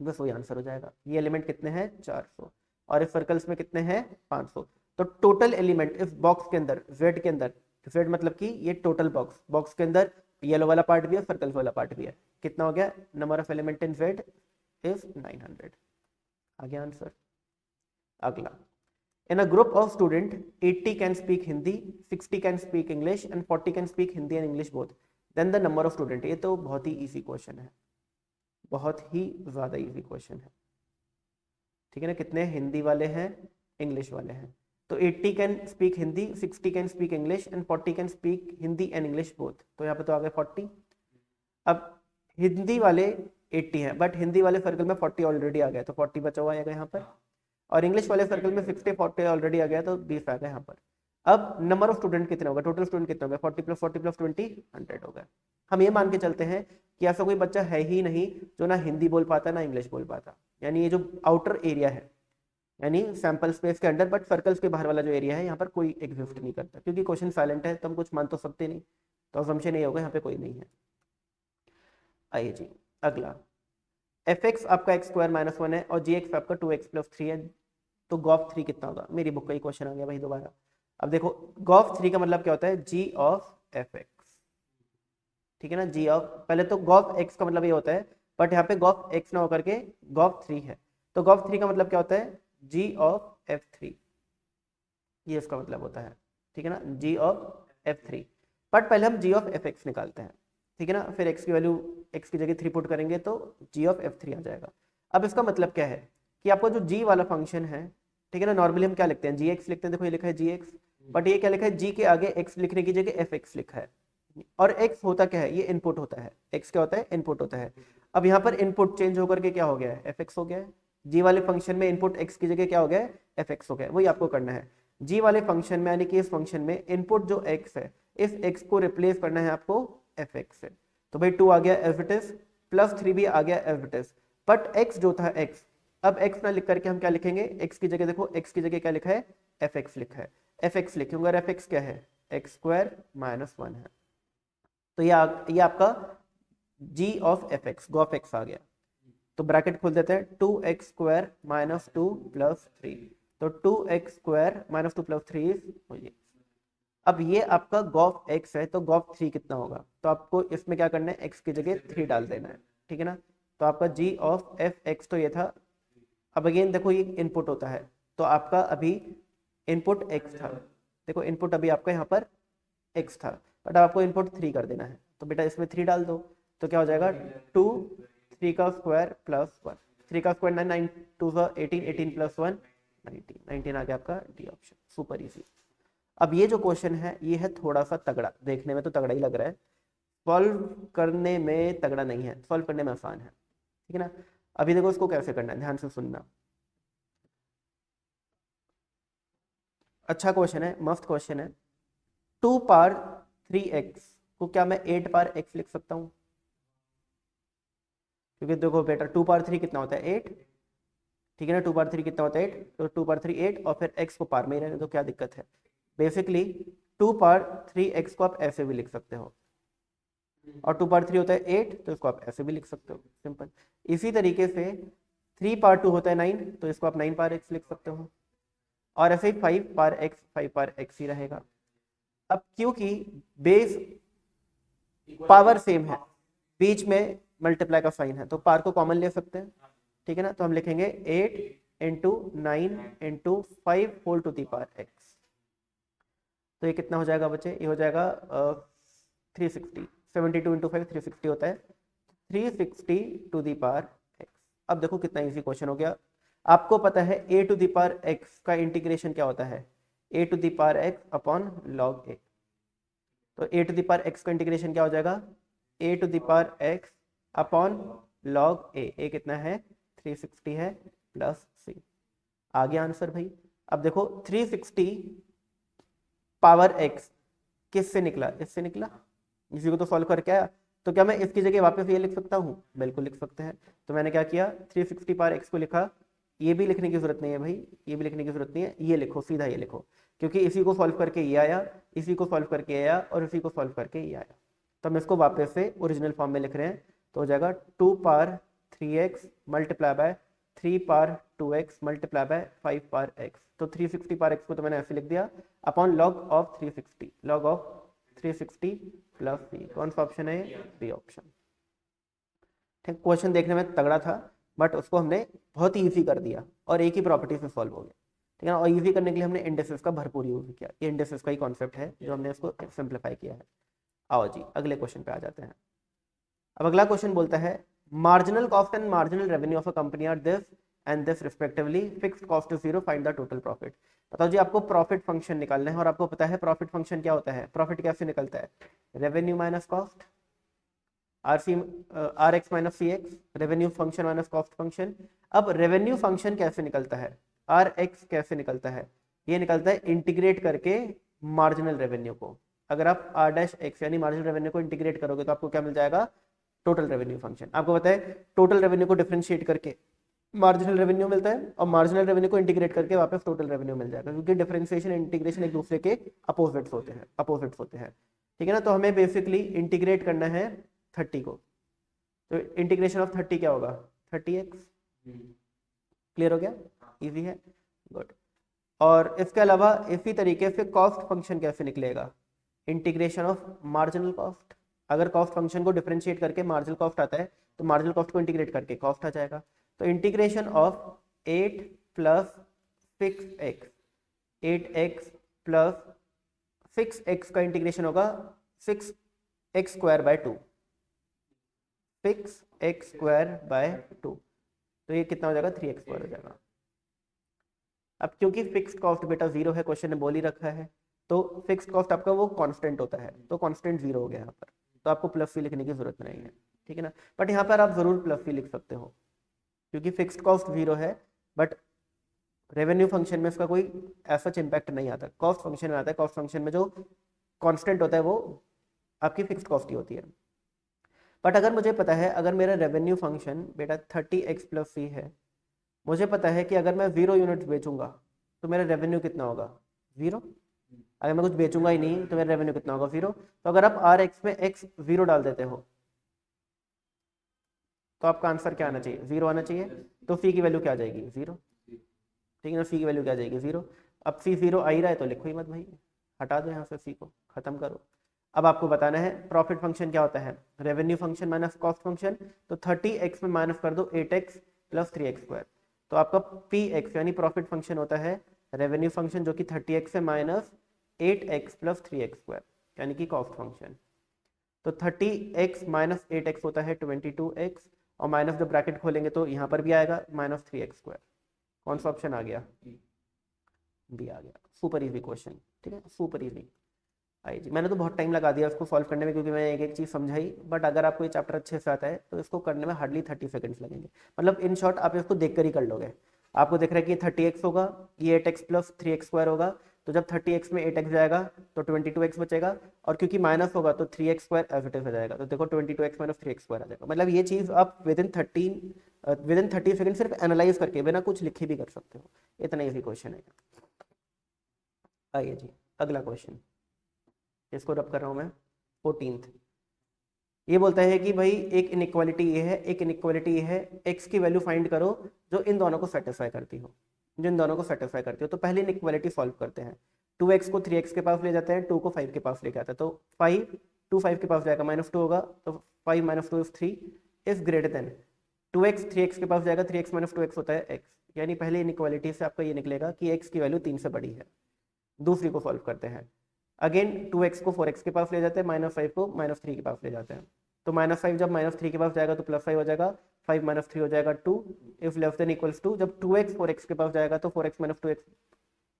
बस वही आंसर हो जाएगा। ये एलिमेंट कितने हैं? 400, और इस सर्कल्स में कितने हैं? 500। तो टोटल एलिमेंट इस बॉक्स के अंदर, जेड के अंदर, जेड मतलब कि ये टोटल बॉक्स, बॉक्स के अंदर येलो वाला पार्ट भी है, सर्कल्स वाला पार्ट भी है, कितना हो गया? Number of element in Z is 900। आ गया आंसर। अगला, in a group of student 80 can speak Hindi, 60 can speak English and 40 can speak Hindi and English both, then the number of student। ये तो बहुत ही इजी क्वेश्चन है, बहुत ही ज्यादा easy question है, ठीक है ना। कितने हिंदी वाले हैं, इंग्लिश वाले हैं? तो 80 can speak Hindi, 60 can speak English and 40 can speak Hindi and English both, तो यहाँ पे तो आ गए 40। अब हिंदी वाले 80 हैं, बट हिंदी वाले सर्कल में 40 ऑलरेडी आ गया, तो 40 बचा हुआ आएगा यहाँ पर, और इंग्लिश वाले सर्कल में 60 40 ऑलरेडी आ गया, तो 20 आ गया यहाँ पर। अब नंबर ऑफ स्टूडेंट कितने होगा? टोटल स्टूडेंट कितने होगा? 40 प्लस 40 प्लस 20 100 होगा। हम ये मान के चलते हैं कि ऐसा कोई बच्चा है ही नहीं जो ना हिंदी बोल पाता ना इंग्लिश बोल पाता, यानी ये जो आउटर एरिया है, यानी सैंपल स्पेस के अंडर बट सर्कल्स के बाहर वाला जो एरिया है, यहाँ पर कोई एग्जिस्ट नहीं करता, क्योंकि क्वेश्चन साइलेंट है तो हम कुछ मान तो सकते नहीं, तो असम्पशन नहीं होगा यहाँ पे कोई नहीं है। आइए जी, अगला, एफ एक्स आपका एक्स स्क्वायर माइनस 1 है और जी एक्स आपका 2x प्लस 3 है, तो गॉफ 3 कितना होगा? मेरी बुक का ही क्वेश्चन आ गया भाई दोबारा। अब देखो, गॉफ 3 का मतलब क्या होता है? जी ऑफ एफ एक्स, ठीक है ना। जी ऑफ, पहले तो गॉफ एक्स का मतलब ये होता है, बट यहाँ पे गॉफ एक्स ना होकर के गॉफ 3 है, तो गॉफ 3 का मतलब क्या होता है? जी ऑफ एफ 3, ये इसका मतलब होता है, ठीक है ना, जी ऑफ एफ 3। बट पहले हम जी ऑफ एफ एक्स निकालते हैं, ठीक है ना, फिर एक्स की वैल्यू एक्स की जगह 3 पुट करेंगे तो जी ऑफ एफ 3 आ जाएगा। अब इसका मतलब क्या है कि आपका जो जी वाला फंक्शन है, ठीक है ना, नॉर्मली हम क्या लिखते हैं? जी एक्स लिखते हैं, देखो ये लिखा है जी एक्स, बट ये क्या लिखा है? जी के आगे एक्स लिखने की जगह एफ एक्स लिखा है, और एक्स होता क्या है? ये इनपुट होता है। एक्स क्या होता है? इनपुट होता है। अब यहाँ पर इनपुट चेंज होकर के क्या हो गया है? एफ एक्स हो गया है। जी वाले फंक्शन में इनपुट एक्स की जगह क्या हो गया है? एफ एक्स हो गया है। वही आपको करना है जी वाले फंक्शन में, यानी कि इस फंक्शन में इनपुट जो एक्स है, इस एक्स को रिप्लेस करना है आपको एफ एक्स से। तो भाई 2 आ गया एज इट इज, प्लस 3 भी आ गया as it is, but X जो था एक्स, अब x ना लिख करके हम क्या लिखेंगे, x की जगह देखो, x की जगह क्या लिखा है, fx लिखा है, fx लिखेंगे और fx क्या है, x स्क्वायर माइनस 1 है। तो ये आपका g of fx, go of x आ गया। तो ब्रैकेट खोल देते हैं, 2x स्क्वायर माइनस 2 प्लस 3, तो 2x स्क्वायर माइनस 2 प्लस 3 ये। अब ये आपका गॉफ x है, तो गॉफ 3 कितना होगा, तो आपको इसमें क्या करना है, x की जगह 3 डाल देना है, ठीक है ना। तो आपका g ऑफ fx तो ये था। अब अगेन देखो ये इनपुट होता है, तो आपका अभी इनपुट x था, देखो इनपुट अभी आपका यहाँ पर x था, बट आपको इनपुट 3 कर देना है, तो बेटा इसमें 3 डाल दो, तो क्या हो जाएगा 2, 3 का स्क्वायर प्लस 1, 3 का स्क्वायर 9, 9 2 18, 18 प्लस 1 19, 19 आ गया आपका डी ऑप्शन, सुपर इजी। अब ये जो क्वेश्चन है ये है थोड़ा सा तगड़ा, देखने में तो तगड़ा ही लग रहा है, सॉल्व करने में तगड़ा नहीं है, सॉल्व करने में आसान है, ठीक है ना। अभी देखो इसको कैसे करना है, ध्यान से सुनना। अच्छा क्वेश्चन है, मस्त क्वेश्चन है। 2 पार 3x को क्या मैं 8 पार x लिख सकता हूँ, क्योंकि देखो बेटा 2 पार 3 कितना होता है 8, ठीक है ना, 2 पार 3 कितना होता है 8, तो 2 पार 3 8 और फिर x को पार में ही रहने दो, क्या दिक्कत है। बेसिकली 2 पार 3x को आप ऐसे भी लिख सकते हो, और 2 पार 3 होता है 8, तो इसको आप ऐसे भी लिख सकते हो, सिंपल। इसी तरीके से 3 पार 2 होता है 9, तो इसको आप 9 पार x लिख सकते हो, और ऐसे ही 5 पार x 5 पार x ही रहेगा। अब क्योंकि बेस पावर सेम है, बीच में मल्टीप्लाई का साइन है, तो पार को कॉमन ले सकते हैं, ठीक है ना। तो हम लिखेंगे 8 into 9 into 5 whole to the power x, तो ये कितना हो जाएगा बच्चे, ये हो जाएगा 360, 72 इंटू 5 360 होता है, 360 टू दी पावर x। अब देखो कितना इजी क्वेश्चन हो गया। आपको पता है a to the power x का इंटीग्रेशन क्या होता है, a to the power x upon log a, तो a to the power x का इंटीग्रेशन क्या हो जाएगा, a to the power x upon log a कितना है 360 है प्लस c, आ गया आंसर भाई। अब देखो 360 पावर x किससे निकला, इससे निकला, इसी को तो सॉल्व करके आया, तो क्या मैं इसकी जगह वापस ये लिख सकता हूँ, बिल्कुल लिख सकते हैं। तो मैंने क्या किया, 360 पावर x को लिखा, ये भी लिखने की जरूरत नहीं है भाई, ये भी लिखने की जरूरत नहीं है, ये लिखो, सीधा ये लिखो, क्योंकि इसी को सॉल्व करके ये आया, इसी को सॉल्व करके आया, और इसी को सॉल्व करके ये आया, तो हम इसको वापस से ओरिजिनल फॉर्म में लिख रहे हैं, तो हो जाएगा 2 power 3x multiply by 3 power 2x multiply by 5 power x, तो 360 पावर x को तो मैंने ऐसे लिख दिया, upon log of 360, log of 360 plus c, कौन सा ऑप्शन है, बी ऑप्शन। ठीक, क्वेश्चन देखने में तगड़ा था, बट उसको हमने बहुत ही ईजी कर दिया, और एक ही प्रॉपर्टी से सॉल्व हो गया, ठीक है ना। और ईजी करने के लिए हमने इंडेक्सेस का भरपूर यूज किया, ये इंडेक्सेस का ही कॉन्सेप्ट है जो हमने इसको सिंप्लीफाई किया है। आओ जी अगले क्वेश्चन पे आ जाते हैं। अब अगला क्वेश्चन बोलता है marginal cost and marginal revenue of a company are this and this respectively, fixed cost is 0, find the total profit. बताओ जी, आपको प्रॉफिट फंक्शन निकालना है, और आपको पता है प्रॉफिट फंक्शन क्या होता है, प्रॉफिट कैसे निकलता है, revenue minus cost, R X minus C X, revenue function minus cost function. अब रेवेन्यू फंक्शन कैसे निकलता है, आर एक्स कैसे निकलता है, ये निकलता है इंटीग्रेट करके मार्जिनल रेवेन्यू को। अगर आप आर डैश एक्स यानी मार्जिनल रेवेन्यू को इंटीग्रेट करोगे तो आपको क्या मिल जाएगा, टोटल रेवेन्यू फंक्शन। आपको पता है टोटल रेवेन्यू को डिफरेंशिएट करके मार्जिनल रेवेन्यू मिलता है, और मार्जिनल रेवेन्यू को इंटीग्रेट करके वापस टोटल रेवेन्यू मिल जाएगा, क्योंकि डिफरेंशिएशन इंटीग्रेशन एक दूसरे के अपोजिट्स होते हैं, ठीक है ना। तो हमें बेसिकली इंटीग्रेट करना है 30 को, तो इंटीग्रेशन ऑफ 30 क्या होगा, 30x, क्लियर हो गया, इजी है, गुड। और इसके अलावा इसी तरीके से कॉस्ट फंक्शन कैसे निकलेगा, इंटीग्रेशन ऑफ मार्जिनल कॉस्ट, अगर कॉस्ट फंक्शन को डिफरेंशिएट करके मार्जिनल कॉस्ट आता है, तो मार्जिनल कॉस्ट को इंटीग्रेट करके कॉस्ट आ जाएगा, तो integration of 8 plus 6x, 8x plus 6x का इंटीग्रेशन होगा 6x square by 2, 6x square by 2, तो ये कितना हो जाएगा 3x स्क्वायर हो जाएगा। अब क्योंकि फिक्स्ड कॉस्ट बेटा 0 है, क्वेश्चन ने बोल ही रखा है, तो फिक्स्ड कॉस्ट आपका वो कांस्टेंट होता है, तो कांस्टेंट 0 हो गया यहाँ पर, तो आपको प्लस सी लिखने की जरूरत नहीं है, ठीक है ना। बट यहाँ पर आप जरूर प्लस सी लिख सकते हो, क्योंकि फिक्स्ड कॉस्ट 0 है, बट रेवेन्यू फंक्शन में इसका कोई ऐसा इम्पैक्ट नहीं आता, कॉस्ट फंक्शन में आता है, कॉस्ट फंक्शन में जो कांस्टेंट होता है वो आपकी फिक्स्ड कॉस्ट ही होती है। बट अगर मुझे पता है, अगर मेरा रेवेन्यू फंक्शन बेटा 30x प्लस सी है, मुझे पता है कि अगर मैं 0 यूनिट्स बेचूंगा तो मेरा रेवेन्यू कितना होगा, 0। अगर मैं कुछ बेचूंगा ही नहीं तो मेरा रेवेन्यू कितना होगा, 0। तो अगर आप आर एक्स में एक्स 0 डाल देते हो तो आपका आंसर क्या आना चाहिए, 0 आना चाहिए। तो फी की वैल्यू क्या आ जाएगी, 0। ठीक है ना, फी की वैल्यू क्या आ जाएगी, 0। अब फी 0 आ ही रहा है तो लिखो ही मत भाई, हटा दो यहाँ से फी को, खत्म करो। अब आपको बताना है प्रॉफिट फंक्शन क्या होता है, revenue function minus cost function. तो 30x में माइनस कर दो 8x प्लस 3x²। तो आपका पी एक्स यानी प्रॉफिट फंक्शन होता है रेवेन्यू फंक्शन, जो कि 30x से माइनस 8x प्लस 3x² यानी कि कॉस्ट फंक्शन। तो 30x माइनस 8x होता है 22x, और माइनस जब ब्रैकेट खोलेंगे तो यहाँ पर भी आएगा माइनस 3x²। कौन सा ऑप्शन आ गया, बी आ गया। सुपर इजी क्वेश्चन, ठीक है, सुपर इजी। आई जी, मैंने तो बहुत टाइम लगा दिया इसको सॉल्व करने में, क्योंकि मैं एक एक चीज़ समझाई। बट अगर आपको ये चैप्टर अच्छे से आता है तो इसको करने में हार्डली 30 सेकंड्स लगेंगे। मतलब इन शॉर्ट आप इसको देख कर ही कर लोगे। आपको दिख रहा है कि 30x होगा, ये 8x प्लस 3x² होगा। तो जब 30x में 8x जाएगा तो 22x बचेगा, और क्योंकि माइनस होगा तो 3x² एज इट इज हो जाएगा। तो देखो 22x माइनस 3x² आ जाएगा। मतलब ये चीज़ आप विद इन 30 सेकंड सिर्फ एनालाइज करके बिना कुछ लिखे भी कर सकते हो। इतना ईजी क्वेश्चन है। आइए जी, अगला क्वेश्चन, इसको रब कर रहा हूँ मैं, 14th। ये बोलता है कि भाई एक इनइक्वालिटी ये है, एक इनइक्वालिटी ये है, एक्स की वैल्यू फाइंड करो जो इन दोनों को सेटिस्फाई करती हो, जो इन दोनों को सेटिस्फाई करती हो। तो पहले इनइक्वालिटी सॉल्व करते हैं। 2x को 3x के पास ले जाते हैं, 2 को 5 के पास लेके आते हैं। तो 5 2 5 के पास जाएगा -2 होगा, तो 5 - 2 is 3 is greater than 2x 3x के पास जाएगा, 3x - 2x होता है x। यानी पहले इनइक्वालिटी से आपका ये निकलेगा कि x की वैल्यू 3 से बड़ी है। दूसरी को सॉल्व करते हैं। अगेन 2x को 4x के पास ले जाते हैं, -5 को -3 के पास ले जाते हैं। तो -5 जब -3 के पास जाएगा तो +5 हो जाएगा, 5 - 3 हो जाएगा 2 if less than equals to. जब 2x 4x के पास जाएगा तो 4x - 2x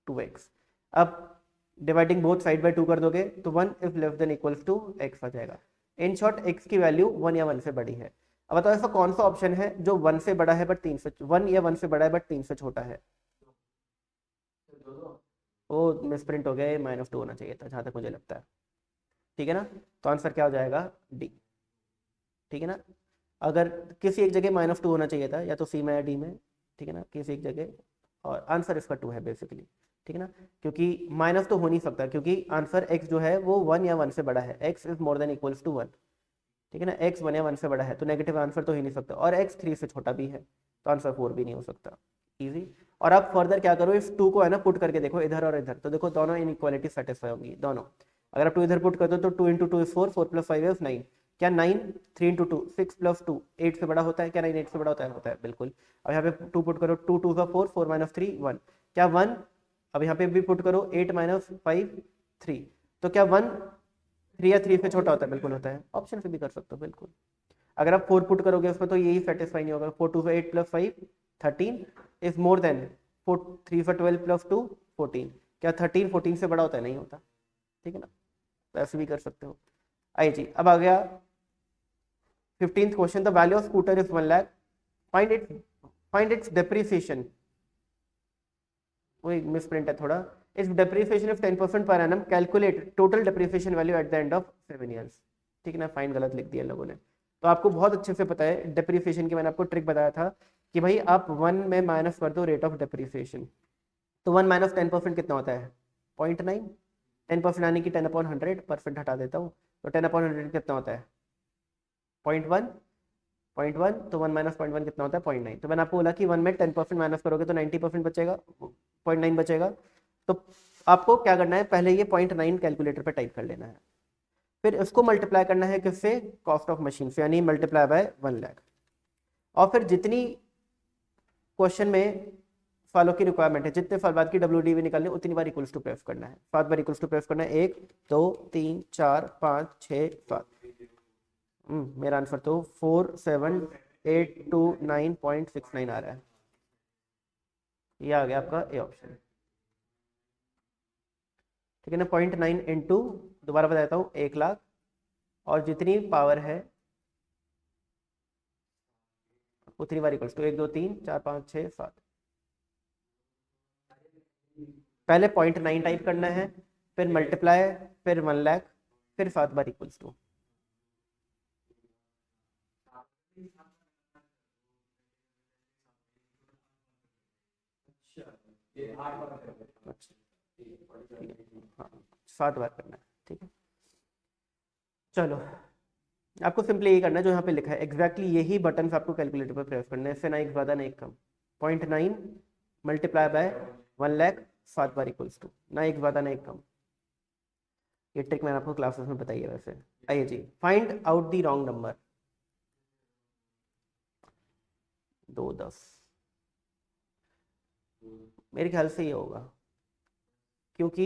2x। अब डिवाइडिंग बोथ साइड बाय 2 कर दोगे तो 1 if less than equals to x आ जाएगा। इन शॉर्ट x की वैल्यू 1 या 1 से बड़ी है। अब बताओ ऐसा कौन सा ऑप्शन है जो 1 से बड़ा है बट 3 से, 1 या 1 से बड़ा है बट 3 से छोटा है। वो मिसप्रिंट हो गया, ये -2 होना चाहिए था जहाँ तक मुझे लगता है। ठीक है ना, तो आंसर क्या हो जाएगा, डी। ठीक है ना, अगर किसी एक जगह -2 होना चाहिए था, या तो सी में या डी में। ठीक है ना, किसी एक जगह, और आंसर इसका 2 है बेसिकली। ठीक है ना, क्योंकि माइनस तो हो नहीं सकता, क्योंकि आंसर x जो है वो 1 या 1 से बड़ा है, x is more than equals to 1। ठीक है ना, x 1 या 1 से बड़ा है तो नेगेटिव आंसर तो हो ही नहीं सकता, और x 3 से छोटा भी है तो आंसर 4 भी नहीं हो सकता। इजी। और आप फर्दर क्या करो, इस 2 को है ना पुट करके देखो इधर और इधर, तो देखो दोनों इनइक्वालिटी सेटिस्फाई होंगी दोनों। अगर आप 2 इधर पुट कर दो तो 2 × 2 इज 4, 4 + 5 इज 9। क्या 9 3 × 2 6 + 2 8 से बड़ा होता है, क्या 9 8 से बड़ा होता है बिल्कुल। अब यहाँ पे 2 पुट करो, 2 2 4 4 - 3 1। क्या 1, अब यहाँ पे भी पुट करो 8 - 5 3। तो क्या 1 3 या 3 से छोटा होता है, बिल्कुल होता है। ऑप्शन से भी कर सकते हो बिल्कुल। अगर आप 4 पुट करोगे उसमें तो यही सेटिस्फाई नहीं होगा। 4 2 8 + 5 13 इज मोर देन 4 3 12 + 2 14। क्या 13 14 से बड़ा होता है, नहीं होता। ठीक है ना, तो ऐसे भी कर सकते हो। आइए जी, अब आ गया 15th question. The value of scooter is 1 lakh, find its depreciation. वही मिसप्रिंट है थोड़ा। If depreciation of 10% per annum, calculate total depreciation value at the end of 7 years. ठीक है ना, फाइन गलत लिख दिया लोगों ने। तो आपको बहुत अच्छे से पता है डेप्रिसिएशन की, मैंने आपको ट्रिक बताया था कि भाई आप 1 में माइनस कर दो रेट ऑफ डेप्रिसिएशन। तो 1 - 10% कितना होता है, 0.9। 10% यानी कि 10/100, % हटा देता हूँ तो 10/100 कितना होता है, 0.1। 0.1 तो 1 - 0.1 कितना होता है, 0.9। तो मैंने आपको बोला कि 1 में 10% माइनस करोगे तो 90% बचेगा, 0.9 बचेगा। तो आपको क्या करना है, पहले ये 0.9 कैलकुलेटर पे टाइप कर लेना है, फिर इसको मल्टीप्लाई करना है किससे, कॉस्ट ऑफ मशीन से, यानी मल्टीप्लाई बाय 1 लाख। और फिर जितनी क्वेश्चन में फॉलो की रिक्वायरमेंट है, जितने फॉल बाद की WDV निकालनी उतनी बार इक्वल्स टू प्रेस करना है, 7 बार इक्वल्स टू प्रेस करना है, 1 2 3 4 5 6 7। मेरा आंसर तो 4782.969 आ रहा है। ये आ गया आपका ए ऑप्शन। ठीक है ना, 0.9 इंटू, दोबारा बताता हूँ, 1 लाख, और जितनी पावर है उतनी बार इक्वल्स टू 1 2 3 4 5 6 7। पहले 0.9 टाइप करना है, फिर मल्टीप्लाई, फिर 1 लाख, फिर 7 बार इक्वल्स टू। अच्छा ठीक है, हाँ 7 बार करना है, ठीक है। चलो आपको सिंपली यही करना है जो यहाँ पे लिखा है, एग्जैक्टली यही बटन आपको कैलकुलेटर पर प्रेस करना है, इससे ना एक ज़्यादा ना एक कम। 0.9 मल्टीप्लाई बाय 1,00,000 7 बार इक्वल्स टू, ना एक ज़्यादा ना एक कम। ये ट्रिक मैंने आपको क्लासेस में बताई है वैसे। आइए जी, find out the wrong number. 2 10 मेरे ख्याल से ये होगा, क्योंकि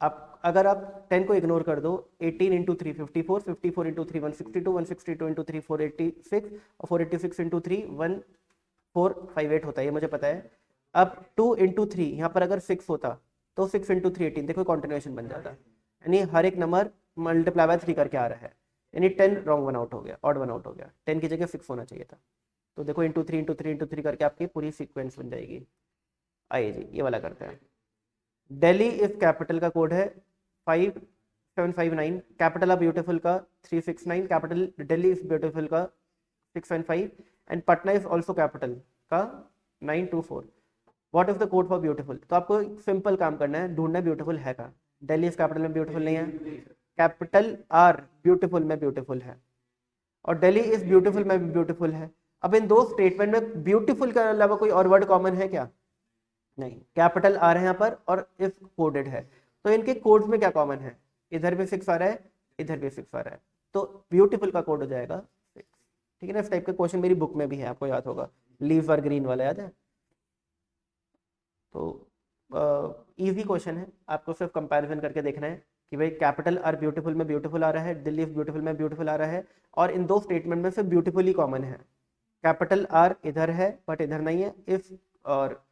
आप अगर आप 10 को इग्नोर कर दो, 18 इंटू 3 54, 54 इंटू 3 162, 162 इंटू 3 486, और 486 इंटू 3 1458 होता है, ये मुझे पता है। अब 2 इंटू 3 यहाँ पर अगर 6 होता तो 6 इंटू 3 18, देखो कॉन्टिन्यूएशन बन जाता, यानी हर एक नंबर मल्टीप्लाई बाय 3 करके आ रहा है, यानी 10 रॉन्ग वन आउट हो गया, ऑड वन आउट हो गया, 10 की जगह 6 होना चाहिए था। तो देखो इंटू 3 इंटू 3 इंटू 3 करके आपकी पूरी सीक्वेंस बन जाएगी। आइए जी ये वाला करते हैं। दिल्ली इफ कैपिटल का कोड है 5759, कैपिटल ऑफ ब्यूटीफुल का 369, कैपिटल दिल्ली इफ ब्यूटीफुल का 615, and Patna is also capital का 924। What is the code for beautiful? तो आपको सिंपल काम करना है, ढूंढना है ब्यूटीफुल है का। दिल्ली इस कैपिटल में ब्यूटीफुल नहीं है, कैपिटल आर ब्यूटीफुल में ब्यूटीफुल है, और दिल्ली इज ब्यूटीफुल में भी ब्यूटीफुल है। अब इन दो स्टेटमेंट में ब्यूटीफुल के अलावा कोई और वर्ड कॉमन है क्या? नहीं, कैपिटल आर है यहाँ पर और इफ कोडेड है, तो इनके कोड्स में क्या कॉमन है? इधर भी 6 आ रहा है, इधर भी 6 आ रहा है, तो ब्यूटीफुल का कोड हो जाएगा 6। ठीक है ना, इस टाइप का क्वेश्चन मेरी बुक में भी है, आपको याद होगा, लीव और ग्रीन वाला याद है। तो इजी क्वेश्चन है, आपको सिर्फ कंपैरिजन करके देखना है कि भाई कैपिटल आर ब्यूटीफुल में ब्यूटीफुल आ रहा है, दिल्ली ब्यूटीफुल में ब्यूटीफुल आ रहा है, और इन दो स्टेटमेंट में से ब्यूटीफुल ही कॉमन है। कैपिटल आर इधर है बट इधर नहीं है, इफ, और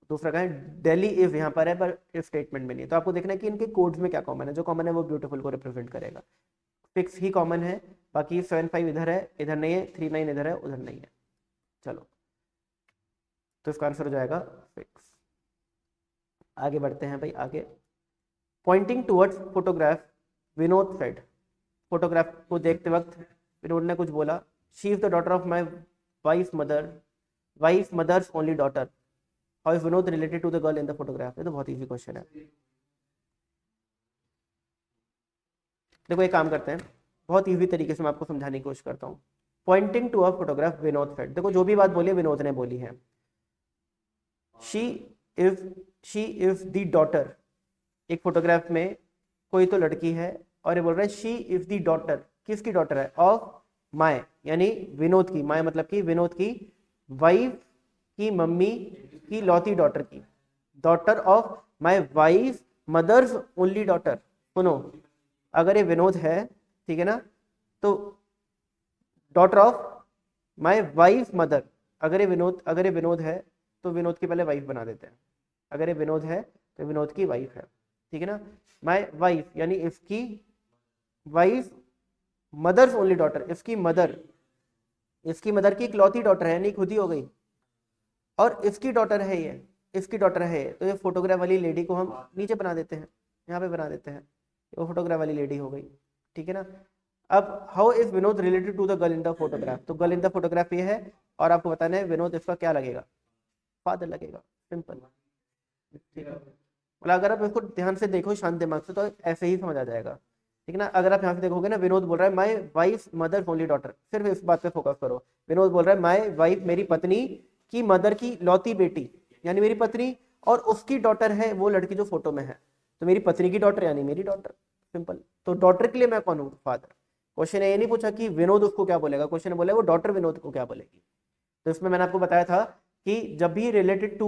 दूसरा का है दिल्ली इफ यहाँ पर है पर इफ स्टेटमेंट में नहीं। तो आपको देखना है कि इनके कोड्स में क्या कॉमन है, जो कॉमन है वो ब्यूटीफुल को रिप्रेजेंट करेगा। 6 ही कॉमन है, बाकी 75 इधर है, इधर नहीं है, 39 इधर है, उधर नहीं है। चलो तो इसका आंसर हो जाएगा 6। आगे बढ़ते हैं भाई आगे। Pointing towards photograph, Vinod said, photograph को देखते वक्त विनोद ने कुछ बोला, she is the daughter of my wife mother's only daughter, how is Vinod related to the girl in the photograph? ये तो बहुत इजी क्वेश्चन है। देखो एक काम करते हैं, बहुत इजी तरीके से मैं आपको समझाने की कोशिश करता हूँ। Pointing to a photograph Vinod said, देखो जो भी बात बोली है विनोद ने बोली है। शी इज द डॉटर, एक फोटोग्राफ में कोई तो लड़की है और ये बोल रहा है शी इज द डॉटर, किसकी डॉटर है? ऑफ माय, यानी विनोद की, माय मतलब कि विनोद की वाइफ की मम्मी की लौती डॉटर की, daughter of my wife mother's only daughter. सुनो, अगर ये विनोद है, ठीक है ना, तो daughter of my wife mother, अगर ये विनोद है तो विनोद की पहले वाइफ बना देते हैं, अगर ये विनोद है तो विनोद की वाइफ है, ठीक है ना। माय वाइफ यानी इसकी वाइफ मदर्स ओनली डॉटर, इसकी मदर की इकलौती डॉटर है, नहीं खुद ही हो गई, और इसकी डॉटर है ये, इसकी डॉटर है ये, तो ये फोटोग्राफ वाली लेडी को हम नीचे बना देते हैं, यहाँ पे बना देते हैं, वो फोटोग्राफ वाली लेडी हो गई, ठीक है ना। अब how is Vinod related to the girl in the photograph? तो गर्ल इन द फोटोग्राफ ये है, और आपको बताना है विनोद इसका क्या लगेगा? फादर लगेगा, सिंपल, ठीक है। मतलब अगर आप इसको ध्यान से देखो शांत दिमाग से तो ऐसे ही समझ आ जाएगा, ठीक है ना। अगर आप यहाँ से देखोगे ना, विनोद बोल रहा है my wife mother only daughter, सिर्फ इस बात पे फोकस करो। विनोद बोल रहा है माय वाइफ, मेरी पत्नी की मदर की लौती बेटी, यानी मेरी पत्नी, और उसकी डॉटर है वो लड़की जो फोटो में है, तो मेरी पत्नी की डॉटर यानी मेरी डॉटर, सिंपल। तो डॉटर के लिए मैं कौन हूँ? फादर। क्वेश्चन ये नहीं पूछा कि विनोद उसको क्या बोलेगा, क्वेश्चन बोले वो डॉटर विनोद को क्या बोलेगी। तो इसमें मैंने आपको बताया था कि जब भी रिलेटेड टू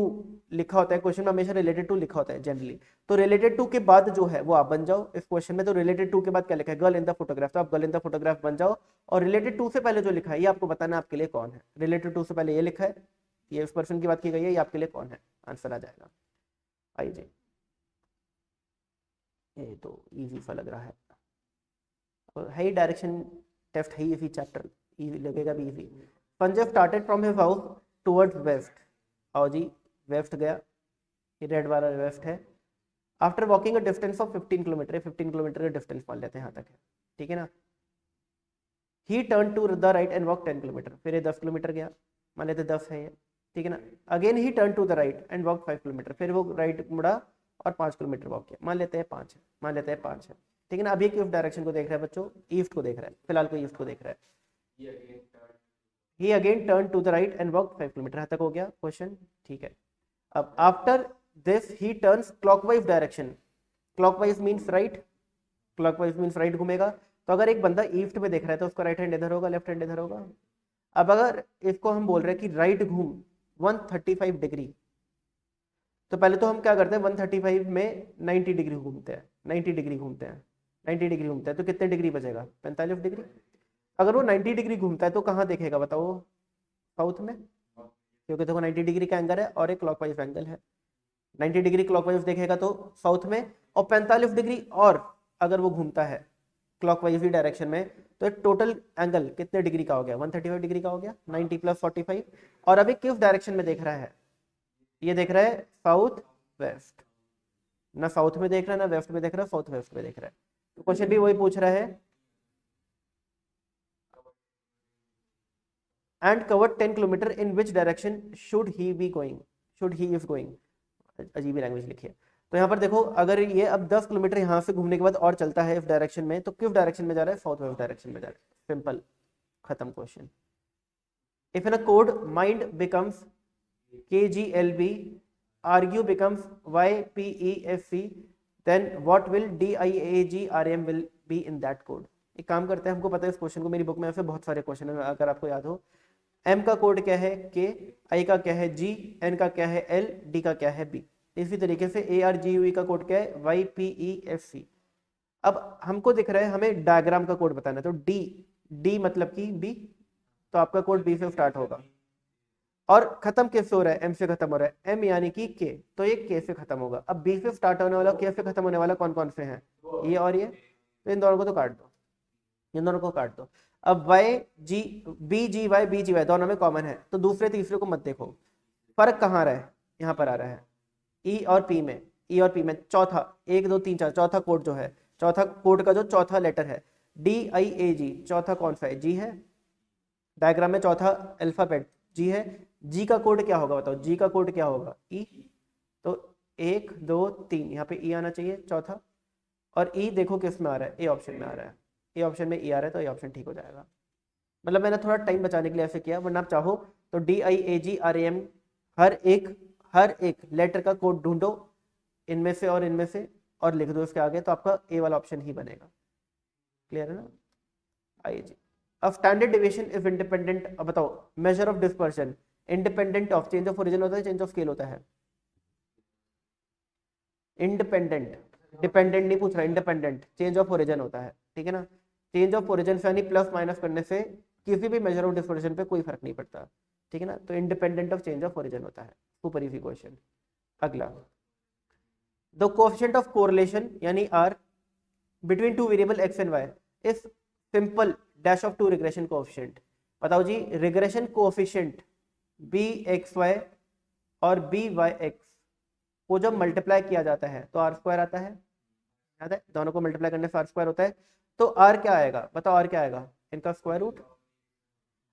लिखा होता है क्वेश्चन में, हमेशा रिलेटेड टू लिखा होता है जनरली, तो रिलेटेड टू के बाद जो है वो आप बन जाओ इस क्वेश्चन में। तो रिलेटेड टू के बाद क्या लिखा है? गर्ल इन द फोटोग्राफ, तो आप गर्ल इन द फोटोग्राफ बन जाओ, और रिलेटेड टू से पहले जो लिखा है ये आपको बताना आपके लिए कौन है। रिलेटेड टू से पहले ये लिखा है, ये उस पर्सन की बात की गई है, ये आपके लिए कौन है, आंसर आ जाएगा। आइए जी, ये तो इजी सा लग रहा है, है ही डायरेक्शन टेस्ट, है ही इसी चैप्टर, इजी लगेगा भी easy. Sanjay started from his house towards west, आओ जी वेस्ट गया, ये रेड वाला वेस्ट है। After walking a distance of 15 kilometre, 15 kilometre का डिस्टेंस मान लेते हैं यहाँ तक है, ठीक है ना। He turn to the right and walk 10 kilometre, फिर ये 10 किलोमीटर गया, मान लेते 10 है ये, ठीक है ना। Again he turn to the right and walk 5 kilometre, फिर वो राइट मुड़ा और 5 किलोमीटर वॉक किया। मान लेते हैं 5 है, मान लेते हैं 5 है, ठीक है ना। अभी किस डायरेक्शन को देख रहा है बच्चों, ईस्ट को देख रहा है, फिलहाल को ईस्ट को देख रहा है। He again turn to the right and walk 5 kilometre, यहाँ तक हो गया क्वेश्चन, ठीक है। अब after this he turns clockwise direction, clockwise means right, clockwise means right घूमेगा। तो अगर एक बंदा ईस्ट में देख रहा है तो उसका राइट हैंड इधर होगा, लेफ्ट हैंड इधर होगा। अब अगर इसको हम बोल रहे हैं कि राइट घूम 135 डिग्री, तो पहले तो हम क्या करते हैं 135 में 90 डिग्री घूमते हैं, 90 डिग्री घूमते हैं, 90 डिग्री घूमते हैं, तो कितने डिग्री बचेगा, 45 डिग्री। अगर वो 90 डिग्री घूमता है तो कहाँ देखेगा बताओ, साउथ में, क्योंकि देखो 90 डिग्री का एंगल है और एक क्लॉकवाइज एंगल है। 90 डिग्री क्लॉकवाइज देखेगा तो साउथ में, और 45 डिग्री और अगर वो घूमता है क्लॉकवाइज ही डायरेक्शन में, तो टोटल एंगल कितने डिग्री का हो गया, 135 डिग्री का हो गया, 90 प्लस 45। और अभी किस डायरेक्शन में देख रहा है, ये देख रहा है साउथ वेस्ट, ना साउथ में देख रहा है ना वेस्ट में देख रहा है, साउथ वेस्ट में देख रहा है। तो क्वेश्चन भी वही पूछ रहा है, and covered 10 kilometre in which direction should he be going, should he is going, अजीब लैंग्वेज लिखी है। तो यहाँ पर देखो अगर ये अब 10 किलोमीटर यहाँ से घूमने के बाद और चलता है इस डायरेक्शन में, तो किस डायरेक्शन में जा रहा है, साउथ वेस्ट डायरेक्शन में जा रहा है, सिंपल, खत्म question. If in a code mind becomes KGLB, argue becomes YPEFC, then what will DIAGRM will be in that code। एक काम करते हैं, हमको पता है इस क्वेश्चन को, मेरी बुक में ऐसे बहुत सारे क्वेश्चन है, अगर आपको याद हो। M का कोड क्या है K, I का क्या है G, N का क्या है L, D का क्या है B। इसी तरीके से ARGUE का कोड क्या है YPEFC। अब हमको दिख रहा है हमें डायग्राम का कोड बताना है, तो D मतलब कि B, तो आपका कोड B से स्टार्ट होगा। और खत्म किससे हो रहा है, एम से खत्म हो रहा है, एम यानी कि के, तो ये के से खत्म होगा। अब बी से स्टार्ट होने वाला, के से खत्म होने वाला कौन कौन से हैं, ये और ये, तो इन दोनों को तो काट दो, इन दोनों को काट दो। अब वाई जी, बी जी वाई, बी जी वाई दोनों में कॉमन है, तो दूसरे तीसरे को मत देखो। फर्क कहाँ आ रहा है, यहाँ पर आ रहा है ई और पी में, ई और पी में चौथा 1 2 3 4 चौथा कोड जो है, चौथा कोड का जो चौथा लेटर है DIAG, चौथा कौन सा है, जी है। डायग्राम में चौथा अल्फाबेट जी है, जी का कोड क्या होगा बताओ, जी का कोड क्या होगा, ई। तो 1 2 3 यहाँ पे ई आना चाहिए चौथा, और ई देखो किस में आ रहा है, ए ऑप्शन में आ रहा है, ए ऑप्शन में ई आ रहा है, तो ए ऑप्शन ठीक हो जाएगा। मतलब मैंने थोड़ा टाइम बचाने के लिए ऐसे किया, वरना आप चाहो तो DIAGRAM हर एक लेटर का कोड ढूंढो इनमें से और इनमें से, और लिख दो इसके आगे, तो आपका ए वाला ऑप्शन ही बनेगा। क्लियर है ना। IAG। अब स्टैंडर्ड डिविएशन इफ इंडिपेंडेंट, अब बताओ measure of dispersion independent of change of origin होता है, चेंज ऑफ स्केल होता है, इंडिपेंडेंट, डिपेंडेंट नहीं पूछ रहा, इंडिपेंडेंट चेंज ऑफ ओरिजिन होता है, ठीक है ना। चेंज ऑफ ओरिजिन से यानी प्लस माइनस करने से किसी भी मेजर ऑफ डिस्पर्शन पे कोई फर्क नहीं पड़ता, ठीक है ना। तो independent of change of origin होता है, सुपर इजी क्वेश्चन। अगला, द कोएफिशिएंट ऑफ कोरिलेशन यानी R between two variable X and Y is simple dash of two regression coefficient. बताओ जी, रिग्रेशन कोएफिशिएंट BXY और BYX को जब मल्टीप्लाई किया जाता है तो R² आता है, याद है, दोनों को मल्टीप्लाई करने से R² होता है। तो R क्या आएगा बताओ, R क्या आएगा, इनका स्क्वायर रूट।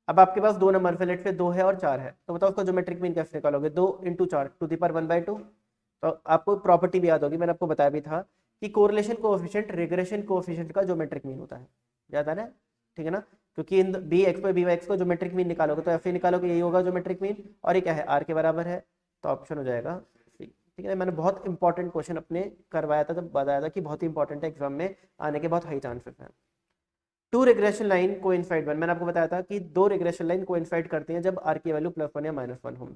अब आपके पास 2 नंबर है, लेट से 2 है और 4 है, तो बताओ उसका ज्योमेट्रिक मीन कैसे निकालोगे, 2 × 4 टू द पावर 1/2। तो आपको प्रॉपर्टी भी याद होगी, मैंने आपको बताया भी था कि कोरिलेशन कोएफिशिएंट रिग्रेशन कोएफिशिएंट का ज्योमेट्रिक मीन होता है, याद है ना, ठीक है ना। क्योंकि इन BX पे BYX को ज्योमेट्रिक मीन निकालोगे तो ऐसे निकालोगे, यही होगा ज्योमेट्रिक मीन, और ये क्या है, R के बराबर है, तो ऑप्शन हो जाएगा सी, ठीक है। मैंने बहुत इंपॉर्टेंट क्वेश्चन अपने करवाया था, जब बताया था कि बहुत ही इंपॉर्टेंट है, एग्जाम में आने के बहुत हाई चांसेस हैं। Two regression line coincide one, मैंने आपको बताया था कि 2 रिग्रेशन लाइन कोइंसाइड करती हैं जब R की वैल्यू +1 या -1 हो,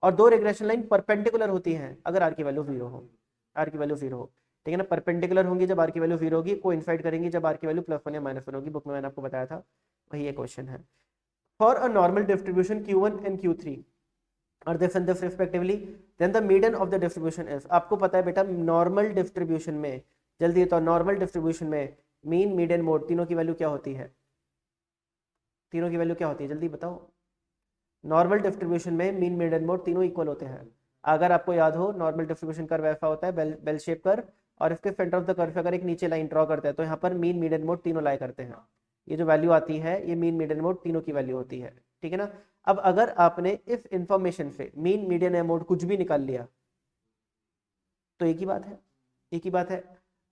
और 2 रिग्रेशन लाइन परपेंडिकुलर होती हैं अगर R की वैल्यू 0 हो, R की वैल्यू 0 हो, ठीक है ना। परपेंडिकुलर होंगी जब R की वैल्यू 0 होगी, कोइंसाइड करेंगी जब R की वैल्यू +1 या -1 होगी, बुक में मैंने आपको बताया था, वही ये क्वेश्चन है। For a normal distribution Q1 and Q3 और this and this respectively, then the median of the distribution is. आपको पता है बेटा नॉर्मल डिस्ट्रीब्यूशन में, जल्दी तो नॉर्मल डिस्ट्रीब्यूशन में मीन मीडियन मोड तीनों की वैल्यू क्या होती है, तीनों की वैल्यू क्या होती है, जल्दी बताओ। नॉर्मल डिस्ट्रीब्यूशन में मीन मीडियन मोड तीनों इक्वल होते हैं। अगर आपको याद हो नॉर्मल डिस्ट्रीब्यूशन कर्व ऐसा होता है, बेल शेप कर्व, और इसके सेंटर ऑफ द कर्व अगर एक नीचे लाइन ड्रॉ करते हैं तो यहाँ पर मीन मीडियन मोड तीनों लाई करते हैं, ये जो वैल्यू आती है ये मीन मीडियन मोड तीनों की वैल्यू होती है, ठीक है ना। अब अगर आपने इस इंफॉर्मेशन से मीन मीडियन या मोड कुछ भी निकाल लिया तो एक ही बात है, एक ही बात है।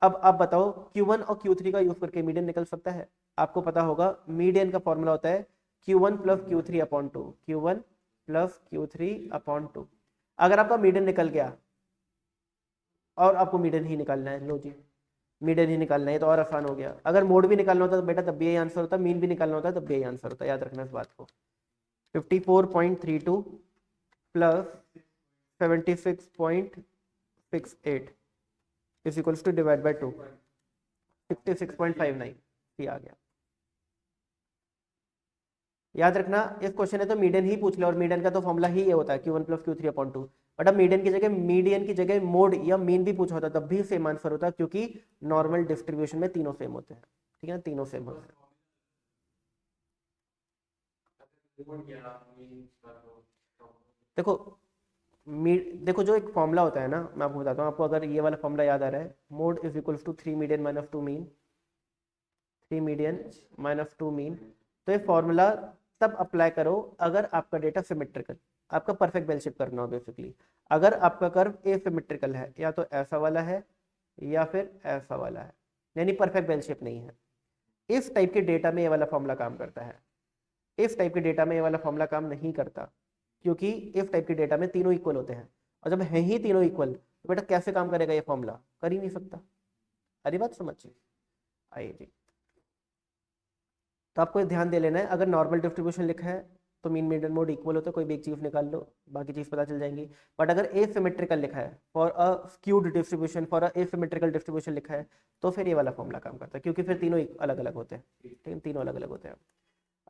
अब आप बताओ Q1 और Q3 का यूज करके मीडियन निकल सकता है? आपको पता होगा मीडियन का फॉर्मूला होता है Q1 plus Q3 upon 2, Q1 plus Q3 upon 2। अगर आपका मीडियन निकल गया और आपको मीडियन ही निकालना है, लो जी मीडियन ही निकालना है तो और आसान हो गया। अगर मोड भी निकालना होता तो बेटा तब भी यही आंसर होता, मीन भी निकालना होता तब भी यही आंसर होता, याद रखना इस बात को। 54.32 plus 76.68 is equals to divide by 2, 66.59 ये आ गया। याद रखना इस क्वेश्चन है तो मीडियन ही पूछ ले, और मीडियन का तो फॉर्मूला ही ये होता है Q1 plus Q3 upon 2। But अब मीडियन की जगह मोड या मीन भी पूछा होता तब भी सेम आंसर होता, क्योंकि नॉर्मल डिस्ट्रीब्यूशन में तीनों सेम होते हैं, ठीक है ना, तीनों सेम होते हैं। देखो देखो जो एक फॉर्मूला होता है ना, मैं आपको बताता हूँ, आपको अगर ये वाला फॉर्मूला याद आ रहा है, mode is equals to 3 median minus 2 mean, 3 median minus 2 mean. तो ये फॉर्मूला तब अप्लाई करो अगर आपका डेटा सिमेट्रिकल, आपका परफेक्ट बेल शेप करना हो बेसिकली। अगर आपका कर्व एसिमेट्रिकल है, या तो ऐसा वाला है या फिर ऐसा वाला है, यानी परफेक्ट बेल शेप नहीं है, इस टाइप के डेटा में ये वाला फॉर्मूला काम करता है। इस टाइप के डेटा में ये वाला फॉर्मूला काम नहीं करता, क्योंकि इस टाइप के डेटा में तीनों इक्वल होते हैं, और जब है ही तीनों इक्वल तो बेटा कैसे काम करेगा ये फॉर्मूला? कर ही नहीं सकता। अरे बात समझिए, आइए जी। तो आपको ध्यान दे लेना है, अगर नॉर्मल डिस्ट्रीब्यूशन लिखा है तो मीन मीडियन मोड इक्वल होता है, कोई भी एक चीज निकाल लो बाकी चीज पता चल जाएंगी। बट अगर एसिमेट्रिकल लिखा है, for a skewed distribution, for a asymmetrical distribution लिखा है, तो फिर ये वाला फॉर्मूला काम करता है, क्योंकि फिर तीनों अलग अलग होते हैं, ठीक है, तीनों अलग अलग होते हैं।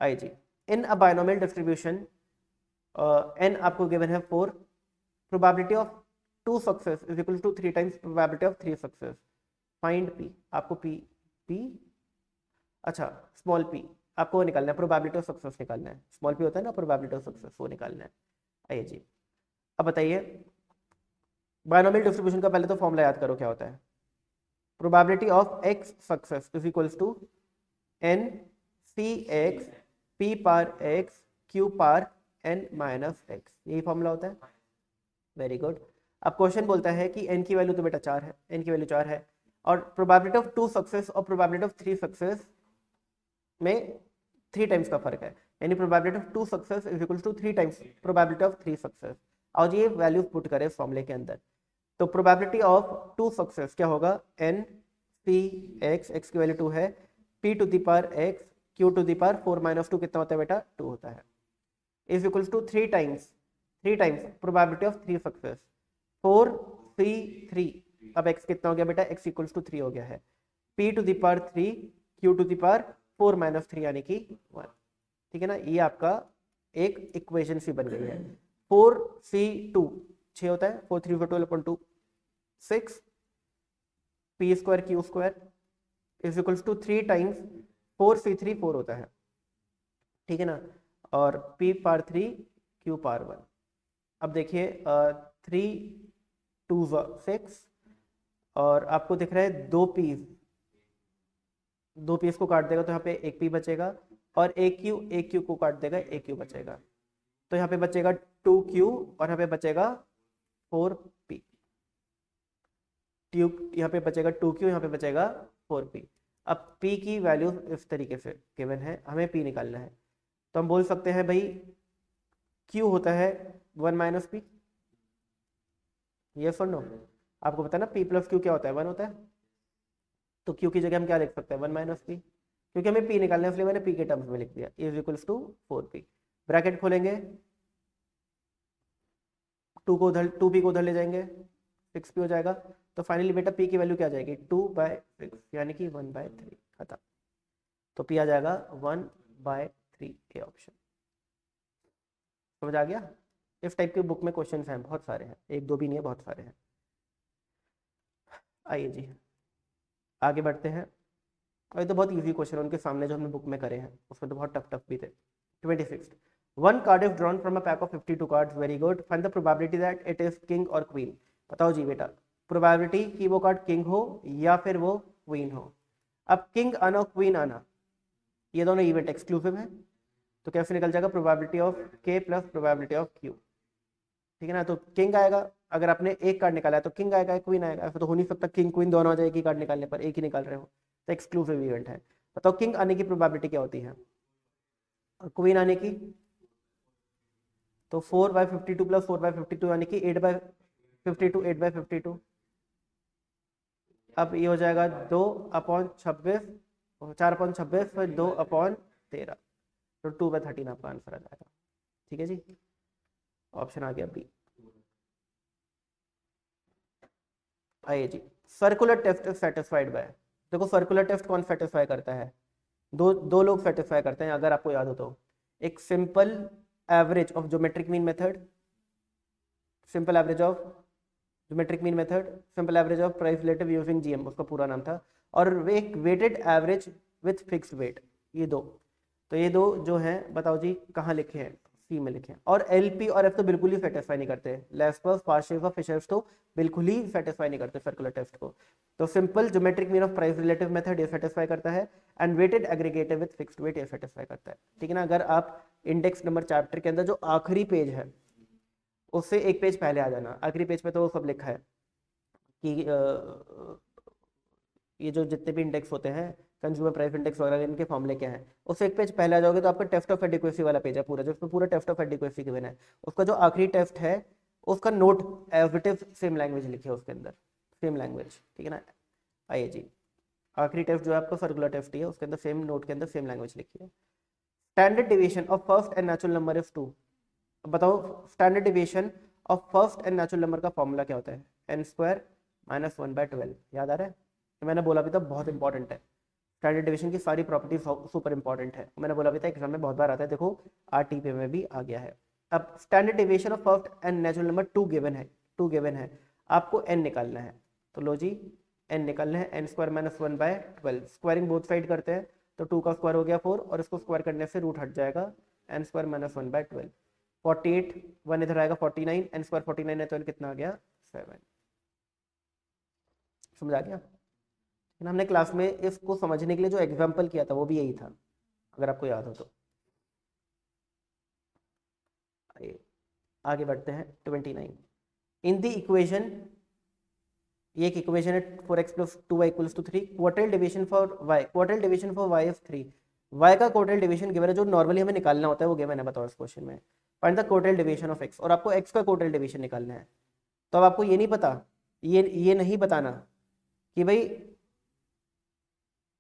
आइए जी, in a binomial distribution n आपको गिवन है 4, probability of 2 success is equal to 3 times probability of 3 success. Find p, आपको p अच्छा स्मॉल p आपको वो निकालना है, प्रोबेबिलिटी ऑफ सक्सेस निकालना है, स्मॉल p होता है ना प्रोबेबिलिटी ऑफ सक्सेस, वो निकालना है। आइए जी, अब बताइए बायनोमियल डिस्ट्रीब्यूशन का पहले तो फॉर्मूला याद करो क्या होता है। Probability of x success is equals to n c x p power x q power n minus x, यही फॉर्मूला होता है। Very good. अब क्वेश्चन बोलता है कि n की वैल्यू तो बेटा 4 है, n की वैल्यू 4 है, और प्रोबेबिलिटी ऑफ 2 सक्सेस और प्रोबेबिलिटी ऑफ 3 सक्सेस में 3 टाइम्स का फर्क है, यानी probability of 2 success is equal to 3 times probability of 3 success. और ये वैल्यू पुट करें फॉर्मूले के अंदर, तो प्रोबेबिलिटी ऑफ 2 सक्सेस क्या होगा, n p x की वैल्यू 2 है, p to the power x q to the power 4 minus 2 कितना होता है बेटा, 2 होता है, is equals to 3 times probability of 3 success, 4 3 3। अब x कितना हो गया बेटा, x इक्वल्स टू 3 हो गया है, p to the power 3 q to the power 4 minus 3 यानी कि 1, ठीक है ना। ये आपका एक इक्वेशन सी बन गई है। 4c2 6 होता है, 4 3 12 upon 2 6, p square q square is equals to 3 times 4c3 4 होता है, ठीक है ना, और p पावर 3 q पावर 1। अब देखिए 3 2 6, और आपको दिख रहा है 2 पीस को काट देगा तो यहाँ पे एक p बचेगा, और एक क्यू को काट देगा, एक क्यू बचेगा, तो यहाँ पे बचेगा 2q और यहाँ पे बचेगा 4p, यहाँ पे बचेगा 2q, यहाँ पे बचेगा 4p। अब p की वैल्यू इस तरीके से गिवन है, हमें p निकालना है, तो हम बोल सकते हैं भाई q होता है 1 माइनस p, यस और नो? आपको पता है ना p प्लस q क्या होता है, 1 होता है, तो q की जगह हम क्या लिख सकते हैं, 1 माइनस p, क्योंकि हमें p निकालना है इसलिए मैंने p के टर्म्स में लिख दिया, is equals to 4p। Bracket खोलेंगे, 2p को उधर ले जाएंगे, 6p हो जाएगा, तो फाइनली बेटा p की वैल्यू क्या आ जाएगी, 2/6 यानी कि 1/3, खत्म। तो p आ जाएगा 1/3, ए ऑप्शन। समझ आ गया? इस टाइप के बुक में क्वेश्चन हैं, बहुत सारे हैं, एक दो भी नहीं है, बहुत सारे हैं। आइए जी आगे बढ़ते हैं, और ये तो बहुत इजी क्वेश्चन उनके सामने जो हमने बुक में करे हैं, उसमें तो बहुत टफ भी थे। 26, one card is drawn from a pack of 52 cards, very good, find the probability that it is king और क्वीन। बताओ जी बेटा, प्रोबेबिलिटी कि वो कार्ड किंग हो या फिर वो क्वीन हो। अब किंग आना क्वीन आना, ये दोनों इवेंट एक्सक्लूसिव है, तो कैसे निकल जाएगा, प्रोबेबिलिटी ऑफ के प्लस प्रोबेबिलिटी ऑफ क्यू, ठीक है ना। तो किंग आएगा, अगर आपने एक कार्ड निकाला है तो किंग आएगा, क्वीन आएगा, ऐसा तो हो नहीं सकता किंग क्वीन दोनों आ जाए एक ही कार्ड निकालने पर, एक ही निकाल रहे हो, तो एक्सक्लूसिव इवेंट है। बताओ किंग आने की प्रोबेबिलिटी क्या होती है और क्वीन आने की, तो 4/52 प्लस 4/52 यानी कि 8/52, 8/52। अब ये हो जाएगा 2/26, 4/26 फिर 2/13, तो 2/13 आपका आंसर आ जाएगा। ठीक है जी, ऑप्शन आ गया बी। आइए जी, circular test is satisfied by, देखो सर्कुलर टेस्ट कौन सेटिस्फाई करता है, दो लोग सेटिस्फाई करते हैं अगर आपको याद हो तो। एक simple average of geometric mean method, simple average of geometric mean method, simple average of price relative using GM, उसका पूरा नाम था, और एक weighted average with fixed weight, ये दो। तो ये दो जो हैं बताओ जी कहाँ लिखे हैं, सी में लिखे हैं। और एलपी और एफ तो बिल्कुल ही सेटिस्फाई नहीं करते, लेस्पर्स, पार्शियस और फिशर्स तो बिल्कुल ही सेटिस्फाई नहीं करते सर्कुलर टेस्ट को। तो simple geometric mean of price relative method ये सेटिस्फाई करता है, and weighted aggregative with fixed weight ये सेटिस्फाई करता है, ठीक है ना। अगर आप इंडेक्स नंबर चैप्टर के अंदर जो आखिरी पेज है उससे एक पेज पहले आ जाना, आखिरी पेज पे तो वो सब लिखा है कि ये जो जितने भी इंडेक्स होते हैं, कंज्यूमर प्राइस इंडेक्स वगैरह, इनके फॉर्मूले क्या हैं, उससे एक पेज पहले आ जाओगे तो आपका टेस्ट ऑफ एडिक्वेसी वाला पेज है पूरा, जिसमें पूरा टेस्ट ऑफ एडिक्वेसी गिवन है, उसका जो आखिरी टेस्ट है उसका note as it is same language लिखी है उसके अंदर, सेम लैंग्वेज, ठीक है ना। आइए जी, आखिरी टेस्ट जो है आपका सर्कुलर टेस्ट ही है, उसके अंदर सेम नोट के अंदर सेम लैंग्वेज लिखी है। Standard division of first and natural number is 2। बताओ standard division of first and natural number का फॉर्मूला क्या होता है, n² - 1/12, याद आ रहा है, तो मैंने बोला भी था बहुत इंपॉर्टेंट है, स्टैंडर्ड डिवीजन की सारी प्रॉपर्टीज सुपर इंपॉर्टेंट है, मैंने बोला भी था एग्जाम में बहुत बार आता है, देखो आरटीपी में भी आ गया है। अब standard division of first and natural number 2 given है, 2 गिवन है, आपको n निकालना है, तो लो जी n निकालना है, n² - 1/12, स्क्वायरिंग बोथ साइड करते हैं, तो 2 का स्क्वायर हो गया 4, और इसको स्क्वायर करने से रूट हट जाएगा, n² - 1/12, 48, 1 इधर आएगा 49, n² 49 है तो कितना आ गया 7। समझ आ गया, हमने क्लास में इसको समझने के लिए जो एग्जाम्पल किया था वो भी यही था, अगर आपको याद हो तो। आगे बढ़ते हैं 29, इन द इक्वेशन, ये एक इक्वेशन है 4x + 2y = 3, quartile division for y, quartile division for y is 3, y का क्वार्टल डिवीजन गिवन है जो नॉर्मली हमें निकालना होता है वो गिवन है, बताओ इस क्वेश्चन में, find the quartile division of x, और आपको x का क्वार्टल डिवीजन निकालना है। तो अब आपको ये नहीं पता, ये नहीं बताना कि भाई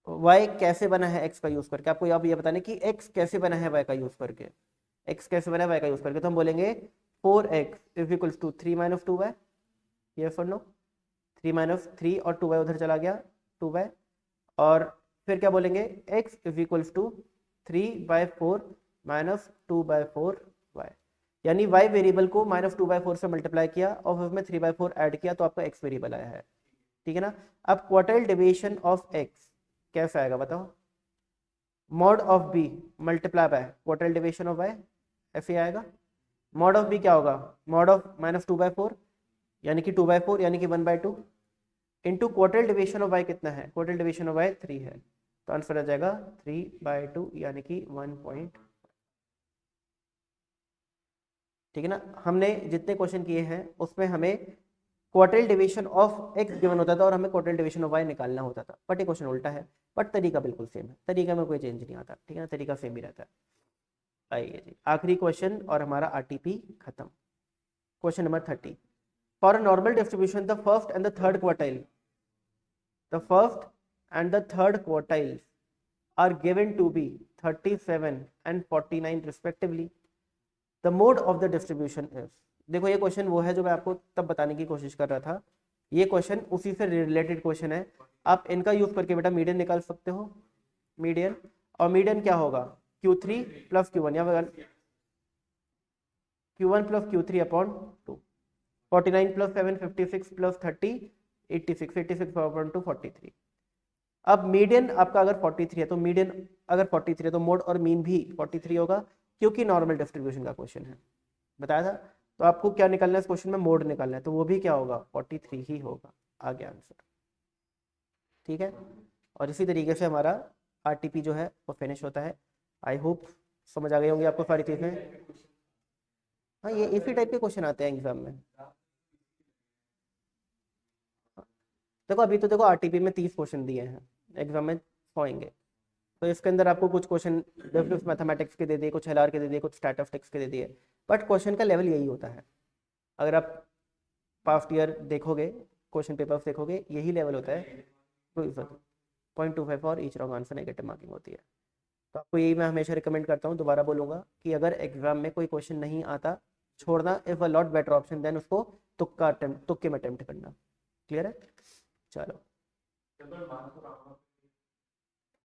y कैसे बना है x का यूज करके, आपको अब ये बताना कि x कैसे बना है y का यूज करके, x कैसे बना है y का यूज करके, तो हम बोलेंगे 4x = 3 - 2y, यस और नो, 3 और 2y उधर चला गया 2y, और फिर क्या बोलेंगे x = 3/4 - 2/4y, यानी y वेरिएबल को -2/4 से मल्टीप्लाई किया और उसमें 3/4 ऐड किया तो आपका x वेरिएबल आया है, ठीक है ना। अब क्वार्टल डिवीजन ऑफ x कैसे आएगा बताओ, mod of b multiply by quartile division of y, ऐसे आएगा। मॉड ऑफ b क्या होगा, मॉड ऑफ -2/4 यानी कि 2/4 यानी कि 1/2 into quartile division of y कितना है, क्वार्टल डिवीजन ऑफ y 3 है, तो आंसर आ जाएगा 3/2 यानी कि 1. ठीक है ना। हमने जितने क्वेश्चन किए हैं उसमें हमें quartile division of x given होता था और हमें क्वार्टल डिवीजन ऑफ y निकालना होता था, बट ये क्वेश्चन उल्टा है, बट तरीका बिल्कुल सेम है, तरीका में कोई चेंज नहीं आता, ठीक है ना, तरीका सेम ही रहता है। आइए जी आखिरी क्वेश्चन और हमारा आरटीपी खत्म। Question number 30, for a normal distribution the first and the third quartile, the first and the third quartiles are given to be 37 and 49 respectively. The mode of the distribution is, देखो ये question वो है जो मैं आपको तब बताने की कोशिश कर रहा था, ये क्वेश्चन उसी से रिलेटेड क्वेश्चन है, आप इनका यूज करके बेटा मीडियन निकाल सकते हो, मीडियन, और मीडियन क्या होगा Q3 + Q1 या Q1 + Q3/2, 49 + 7 56 + 30 86, 86/2 43। अब मीडियन आपका अगर 43 है तो मीडियन अगर 43 है तो मोड और मीन भी 43 होगा, क्योंकि नॉर्मल डिस्ट्रीब्यूशन का क्वेश्चन है, बताया था। तो आपको क्या निकालना है इस क्वेश्चन में, मोड निकालना है, तो वो भी क्या होगा 43 ही होगा, आ गया आंसर, ठीक है। और इसी तरीके से हमारा आरटीपी जो है वो फिनिश होता है। आई होप समझ आ गई होंगी आपको सारी चीज़ें। हाँ, ये इसी टाइप के क्वेश्चन आते हैं एग्जाम में। देखो अभी तो देखो आरटीपी में 30 क्वेश्चन दिए हैं, एग्जाम में होंगे, तो इसके अंदर आपको कुछ क्वेश्चन डिफरेंस मैथमेटिक्स के दे दिए, कुछ एलआर के दे दिए, कुछ स्टैटिस्टिक्स के दे दिए, बट क्वेश्चन का लेवल यही होता है। अगर आप पास्ट ईयर देखोगे, क्वेश्चन पेपर्स देखोगे, यही लेवल होता है। 0.25 और each wrong answer negative marking होती है। तो आपको यही मैं हमेशा रिकमेंड करता हूँ, दोबारा बोलूँगा कि अगर एग्जाम में कोई क्वेश्चन नहीं आता, छोड़ना is a lot better option than उसको तुक्के में अटेम्प्ट करना। क्लियर है? चलो।